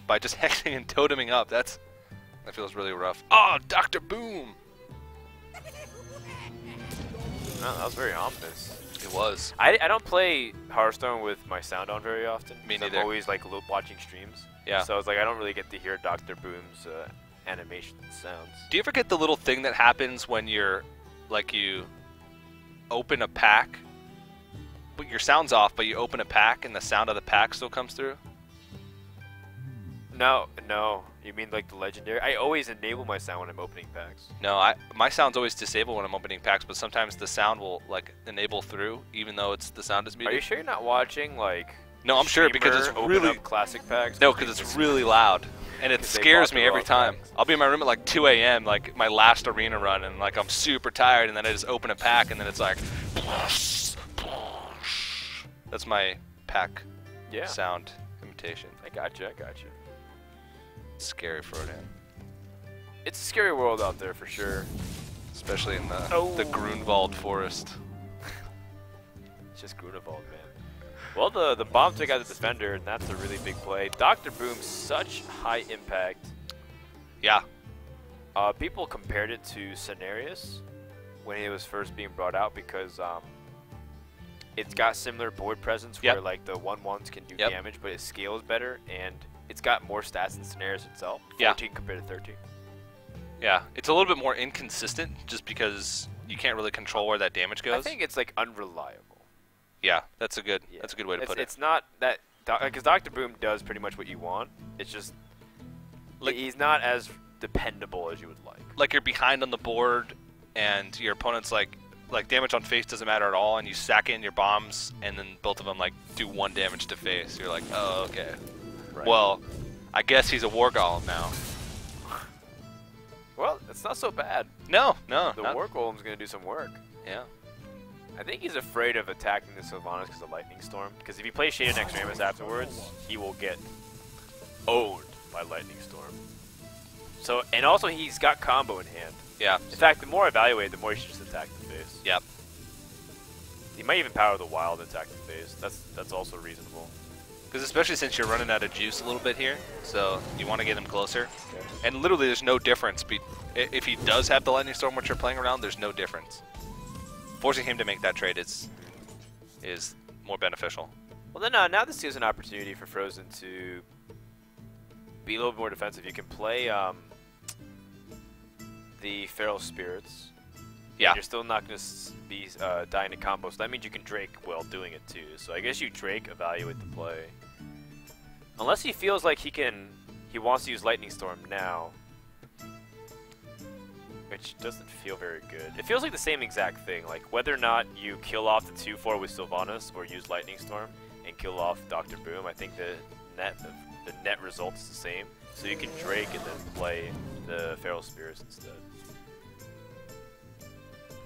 Speaker 2: by just hexing and toteming up. That feels really rough. Oh, Dr. Boom!
Speaker 1: No, that was very ominous.
Speaker 2: It was.
Speaker 1: I don't play Hearthstone with my sound on very often.
Speaker 2: Me neither.
Speaker 1: I'm always like watching streams.
Speaker 2: Yeah.
Speaker 1: So it's like I don't really get to hear Dr. Boom's animation sounds.
Speaker 2: Do you ever get the little thing that happens when you're, like, you open a pack but your sound's off, but you open a pack and the sound of the pack still comes through?
Speaker 1: No. You mean like the legendary? I always enable my sound when I'm opening packs.
Speaker 2: No, my sound's always disabled when I'm opening packs, but sometimes the sound will like enable through, even though the sound is muted.
Speaker 1: Are you sure you're not watching like?
Speaker 2: No, I'm sure because it's really
Speaker 1: classic packs.
Speaker 2: No, because it's really loud, and it scares me every time. I'll be in my room at like 2 a.m., like my last arena run, and like I'm super tired, and then I just open a pack, and then it's like. That's my pack sound imitation.
Speaker 1: I gotcha.
Speaker 2: Scary Fr0zen.
Speaker 1: It's a scary world out there for sure.
Speaker 2: Especially in the Grunwald forest.
Speaker 1: It's just Grunwald, man. Well, the bomb took out the defender, and that's a really big play. Dr. Boom, such high impact.
Speaker 2: Yeah.
Speaker 1: People compared it to Cenarius when it was first being brought out because it's got similar board presence where like the 1/1s can do damage, but it scales better, and it's got more stats than Cenarius itself. 14 compared to 13.
Speaker 2: Yeah, it's a little bit more inconsistent just because you can't really control where that damage goes.
Speaker 1: I think it's like unreliable.
Speaker 2: Yeah, that's a good way to put it.
Speaker 1: It's not that because Dr. Boom does pretty much what you want. It's just like he's not as dependable as you would like.
Speaker 2: Like you're behind on the board, and your opponent's like damage on face doesn't matter at all, and you sack in your bombs, and then both of them like do 1 damage to face. You're like, oh, okay. Right. Well, I guess he's a War Golem now.
Speaker 1: Well, it's not so bad.
Speaker 2: No.
Speaker 1: The War Golem's going to do some work.
Speaker 2: Yeah.
Speaker 1: I think he's afraid of attacking the Sylvanas because of Lightning Storm. Because if he plays Shaded Extremis afterwards, he will get owned by Lightning Storm. So, and also he's got combo in hand.
Speaker 2: Yeah.
Speaker 1: In fact, the more I evaluate, the more he should just attack the face.
Speaker 2: Yep.
Speaker 1: He might even power the wild and attack the face. That's also reasonable.
Speaker 2: Because especially since you're running out of juice a little bit here, so you want to get him closer. Okay. And literally there's no difference. If he does have the Lightning Storm which you're playing around, there's no difference. Forcing him to make that trade is more beneficial.
Speaker 1: Well then, now this gives an opportunity for Fr0zen to be a little bit more defensive. You can play the Feral Spirits.
Speaker 2: Yeah.
Speaker 1: You're still not going to be dying to combo, so that means you can Drake while doing it too. So I guess you Drake, evaluate the play. Unless he feels like he wants to use Lightning Storm now. Which doesn't feel very good. It feels like the same exact thing, like whether or not you kill off the 2/4 with Sylvanas or use Lightning Storm and kill off Dr. Boom, I think the net result is the same. So you can Drake and then play the Feral Spirits instead.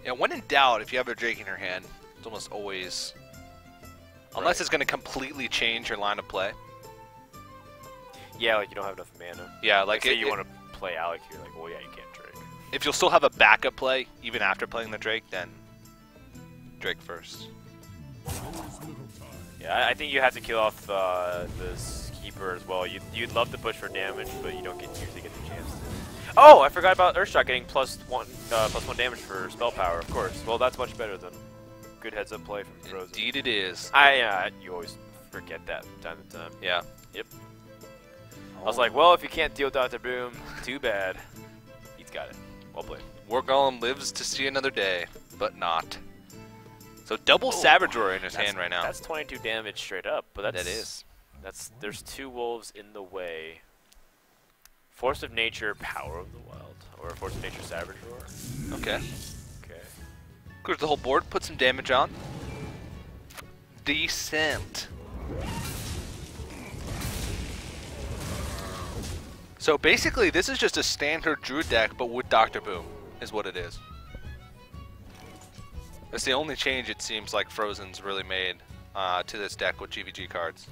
Speaker 2: Yeah, when in doubt, if you have a Drake in your hand, it's almost always... Unless it's going to completely change your line of play.
Speaker 1: Yeah, like you don't have enough mana.
Speaker 2: Yeah, like
Speaker 1: say you want to play Alec here, like, well, yeah, you can't Drake.
Speaker 2: If you'll still have a backup play, even after playing the Drake, then Drake first.
Speaker 1: Yeah, I think you have to kill off this Keeper as well. You'd love to push for damage, but you don't usually get the chance to. Oh, I forgot about Earthshock getting plus one damage for spell power, of course. Well, that's much better than good heads-up play from Fr0zen.
Speaker 2: Indeed it is.
Speaker 1: You always forget that from time to time.
Speaker 2: Yeah.
Speaker 1: Yep. I was like, well, if you can't deal Dr. Boom, too bad. He's got it. Well played.
Speaker 2: War Golem lives to see another day, but not. So double Savage Roar in his hand right now.
Speaker 1: That's 22 damage straight up, but
Speaker 2: that is.
Speaker 1: There's 2 wolves in the way. Force of Nature, Power of the Wild, or Force of Nature, Savage Roar.
Speaker 2: Okay.
Speaker 1: Okay.
Speaker 2: Clears the whole board, put some damage on. Decent. So basically, this is just a standard Druid deck, but with Dr. Boom, is what it is. That's the only change it seems like Fr0zen's really made to this deck with GVG cards.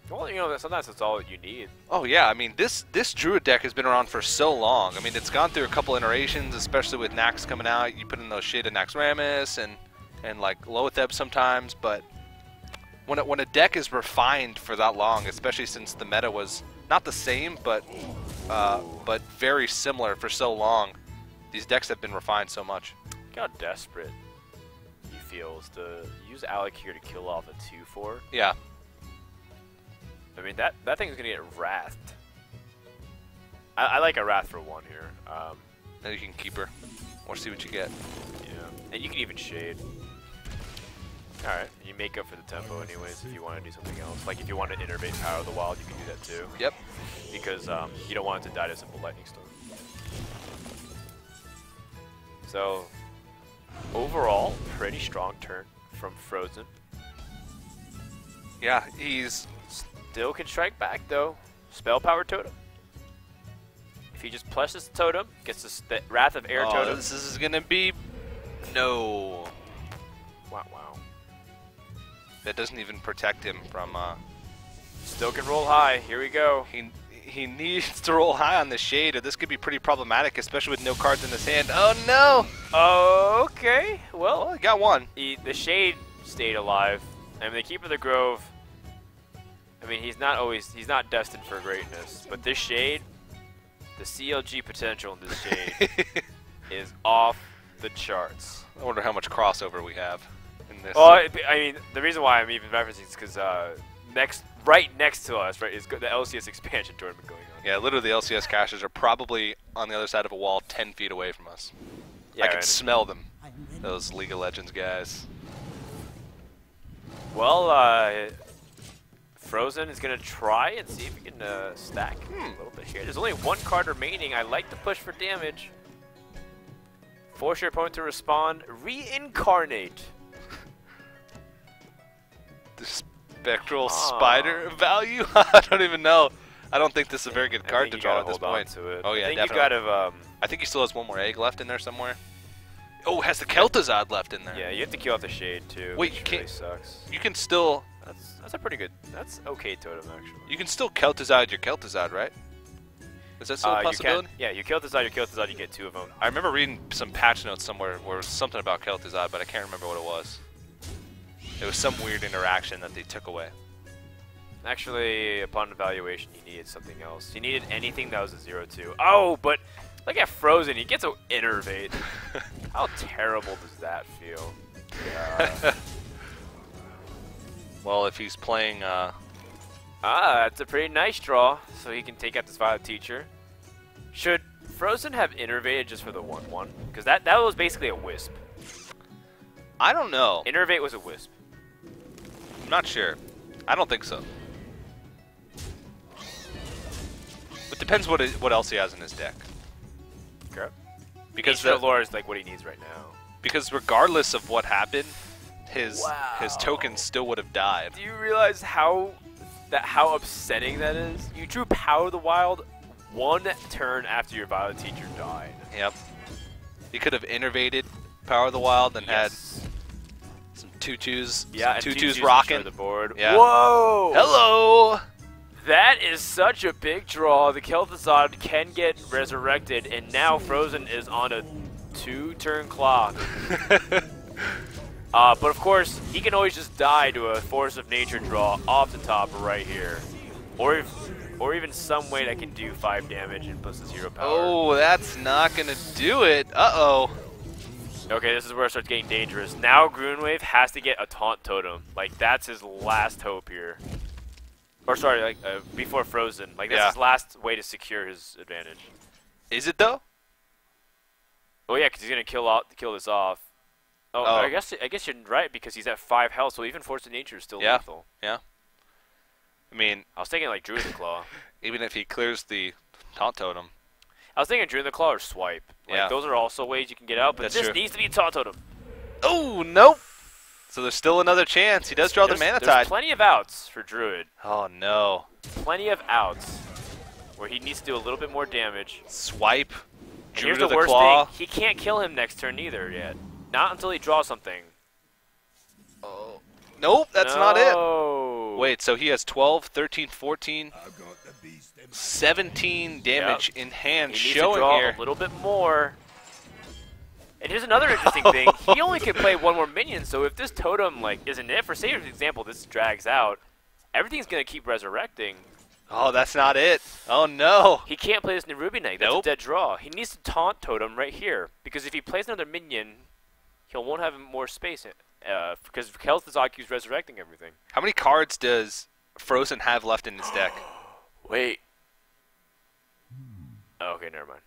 Speaker 1: Well, you know, sometimes that's all you need.
Speaker 2: Oh yeah, I mean, this Druid deck has been around for so long. I mean, it's gone through a couple iterations, especially with Nax coming out. You put in those shaded Naxxramas and like Loatheb sometimes, but when a deck is refined for that long, especially since the meta was not the same, but very similar for so long, these decks have been refined so much.
Speaker 1: Look how desperate he feels to use Alec here to kill off a 2/4.
Speaker 2: Yeah.
Speaker 1: I mean, that thing's gonna get wrathed. I like a wrath for 1 here.
Speaker 2: Then you can keep her, or see what you get.
Speaker 1: Yeah, and you can even shade. Alright, you make up for the tempo anyways if you want to do something else. Like if you want to innervate Power of the Wild, you can do that too.
Speaker 2: Yep.
Speaker 1: Because you don't want it to die to simple Lightning Storm. So, overall, pretty strong turn from Fr0zen.
Speaker 2: Yeah, he's...
Speaker 1: Still can strike back though. Spell Power Totem. If he just plushes the Totem, gets the Wrath of Air Totem.
Speaker 2: This is gonna be... No.
Speaker 1: Wow.
Speaker 2: That doesn't even protect him from...
Speaker 1: Still can roll high. Here we go.
Speaker 2: He needs to roll high on the Shade, or this could be pretty problematic, especially with no cards in his hand. Oh no!
Speaker 1: Okay, well,
Speaker 2: he got one.
Speaker 1: The Shade stayed alive. I mean, the Keeper of the Grove, I mean, he's not destined for greatness, but this Shade, the CLG potential in this Shade is off the charts.
Speaker 2: I wonder how much crossover we have in this.
Speaker 1: Well, I mean, the reason why I'm even referencing is because right next to us, right, is the LCS expansion tournament going on.
Speaker 2: Yeah, literally the LCS caches are probably on the other side of a wall 10 feet away from us. Yeah, I can smell them, those League of Legends guys.
Speaker 1: Well, Fr0zen is going to try and see if he can stack a little bit here. There's only one card remaining. I like to push for damage. Force your opponent to respond. Reincarnate.
Speaker 2: The Spectral Spider value? I don't even know. I don't think this is a very good card to draw at this point.
Speaker 1: Oh yeah,
Speaker 2: I think
Speaker 1: definitely.
Speaker 2: I think he still has one more egg left in there somewhere. Oh, has the Kel'Thuzad left in there.
Speaker 1: Yeah, you have to kill out the Shade too.
Speaker 2: Wait,
Speaker 1: which really sucks.
Speaker 2: You can still...
Speaker 1: That's a pretty good... That's okay totem, actually.
Speaker 2: You can still Kel'Thuzad your Kel'Thuzad, right? Is that still a possibility?
Speaker 1: Yeah, you Kel'Thuzad your Kel'Thuzad, you get 2 of them.
Speaker 2: I remember reading some patch notes somewhere where it was something about Kel'Thuzad, but I can't remember what it was. It was some weird interaction that they took away.
Speaker 1: Actually, upon evaluation, you needed something else. You needed anything that was a 0-2. Oh, but look at Fr0zen. He gets an Innervate. How terrible does that feel?
Speaker 2: Well, if he's playing...
Speaker 1: that's a pretty nice draw, so he can take out this Violet Teacher. Should Fr0zen have Innervated just for the 1-1? Because that was basically a Wisp.
Speaker 2: I don't know.
Speaker 1: Innervate was a Wisp.
Speaker 2: I'm not sure. I don't think so. It depends what else he has in his deck.
Speaker 1: Okay.
Speaker 2: Because
Speaker 1: the lore is like what he needs right now.
Speaker 2: Because regardless of what happened, his tokens still would have died.
Speaker 1: Do you realize how upsetting that is? You drew Power of the Wild 1 turn after your Violet Teacher died.
Speaker 2: Yep. You could have innervated Power of the Wild and had some 2-2s.
Speaker 1: Yeah,
Speaker 2: some 2-2s rocking
Speaker 1: the board.
Speaker 2: Yeah.
Speaker 1: Whoa!
Speaker 2: Hello!
Speaker 1: That is such a big draw. The Kel'Thuzad can get resurrected, and now Fr0zen is on a 2-turn clock. But of course, he can always just die to a Force of Nature draw off the top right here. Or even some way that can do 5 damage and plus the 0 power.
Speaker 2: Oh, that's not going to do it. Uh-oh.
Speaker 1: Okay, this is where it starts getting dangerous. Now Grunwave has to get a Taunt Totem. Like, that's his last hope here. Or sorry, like before Fr0zen. Like, that's his last way to secure his advantage.
Speaker 2: Is it, though?
Speaker 1: Oh, yeah, because he's going to kill this off. Oh, I guess you're right, because he's at 5 health, so even Force of Nature is still lethal.
Speaker 2: Yeah. I mean...
Speaker 1: I was thinking, like, Druid the Claw.
Speaker 2: Even if he clears the Taunt Totem.
Speaker 1: I was thinking Druid the Claw or Swipe. Like, those are also ways you can get out, but this needs to be a Taunt Totem.
Speaker 2: Oh, nope! So there's still another chance. He does draw the Mana Tide.
Speaker 1: There's plenty of outs for Druid.
Speaker 2: Oh, no.
Speaker 1: Plenty of outs where he needs to do a little bit more damage.
Speaker 2: Swipe.
Speaker 1: Here's the worst thing. He can't kill him next turn either yet. Not until he draws something.
Speaker 2: Oh. Nope, that's not it. Wait, so he has 12, 13, 14, 17 damage in hand
Speaker 1: he needs
Speaker 2: showing
Speaker 1: to draw
Speaker 2: here.
Speaker 1: A little bit more. And here's another interesting thing. He only can play 1 more minion, so if this totem isn't it, for say for example this drags out, everything's gonna keep resurrecting.
Speaker 2: Oh, that's not it. Oh no.
Speaker 1: He can't play this Nerubi Knight. That's a dead draw. He needs to taunt totem right here. Because if he plays another minion, he won't have more space because Kel'Thuzad keeps resurrecting everything.
Speaker 2: How many cards does Fr0zen have left in his deck?
Speaker 1: Wait. Oh, okay, never mind.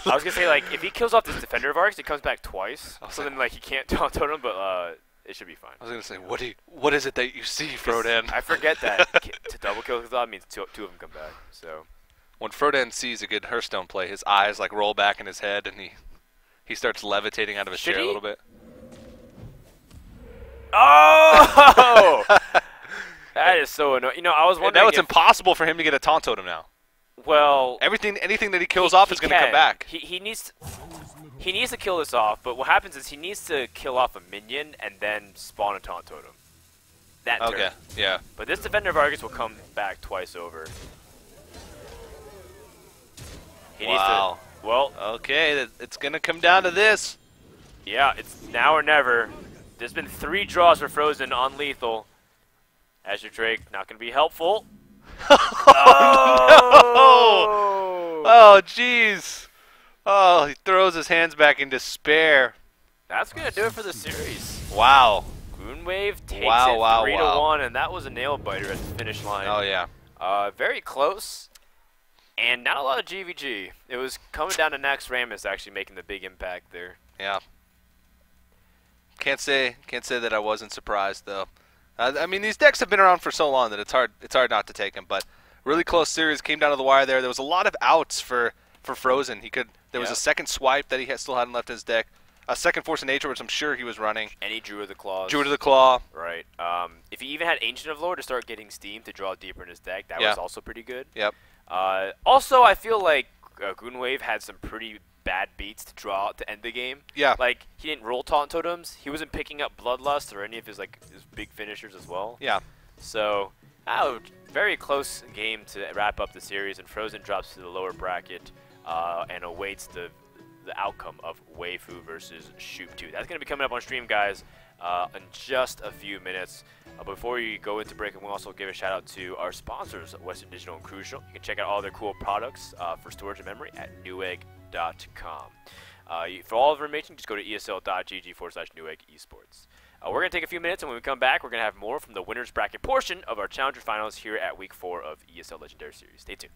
Speaker 1: I was gonna say, like, if he kills off this Defender of Arcs, it comes back twice. So then, like, he can't taunt totem, but It should be fine.
Speaker 2: I was gonna say, what is it that you see, Fr0zen?
Speaker 1: I forget that to double kill Kazal means two of them come back. So
Speaker 2: when Fr0zen sees a good Hearthstone play, his eyes like roll back in his head, and he starts levitating out of his chair a little bit.
Speaker 1: Oh! That is so annoying. You know, I was wondering.
Speaker 2: Now it's impossible for him to get a taunt totem now.
Speaker 1: Well,
Speaker 2: anything that he kills off is going to come back.
Speaker 1: He needs to kill this off, but what happens is he needs to kill off a minion and then spawn a taunt totem. That turn.
Speaker 2: Okay, yeah.
Speaker 1: But this Defender of Argus will come back twice over. He needs to, well,
Speaker 2: okay, it's going to come down to this.
Speaker 1: Yeah, it's now or never. There's been 3 draws for Fr0zen on lethal. Azure Drake not going to be helpful.
Speaker 2: Oh, no! Oh, jeez. Oh, he throws his hands back in despair.
Speaker 1: That's going to do it for the series.
Speaker 2: Wow.
Speaker 1: Grunwave takes it 3-1, and that was a nail-biter at the finish line.
Speaker 2: Oh, yeah.
Speaker 1: Very close, and not a lot of GVG. It was coming down to Nax Ramus actually making the big impact there.
Speaker 2: Yeah. Can't say that I wasn't surprised, though. I mean, these decks have been around for so long that it's hard not to take them. But really close series, came down to the wire there. There was a lot of outs for Fr0zen. There was a second swipe that he still hadn't left in his deck. A second Force of Nature, which I'm sure he was running.
Speaker 1: And he drew the claws.
Speaker 2: Drew to the claw.
Speaker 1: Right. If he even had Ancient of Lore to start getting steam to draw deeper in his deck, that was also pretty good.
Speaker 2: Yep.
Speaker 1: Also, I feel like Grunwave had some pretty bad beats to draw to end the game.
Speaker 2: Yeah.
Speaker 1: Like, he didn't roll taunt totems. He wasn't picking up Bloodlust or any of his big finishers as well.
Speaker 2: Yeah.
Speaker 1: So, very close game to wrap up the series, and Fr0zen drops to the lower bracket and awaits the outcome of Waifu versus Shoop 2. That's going to be coming up on stream, guys, in just a few minutes. Before you go into break, we'll also give a shout out to our sponsors, Western Digital and Crucial. You can check out all their cool products for storage and memory at newegg.com. For all of the information, just go to esl.gg/Newegg Esports. We're going to take a few minutes, and when we come back, we're going to have more from the winners bracket portion of our Challenger Finals here at Week 4 of ESL Legendary Series. Stay tuned.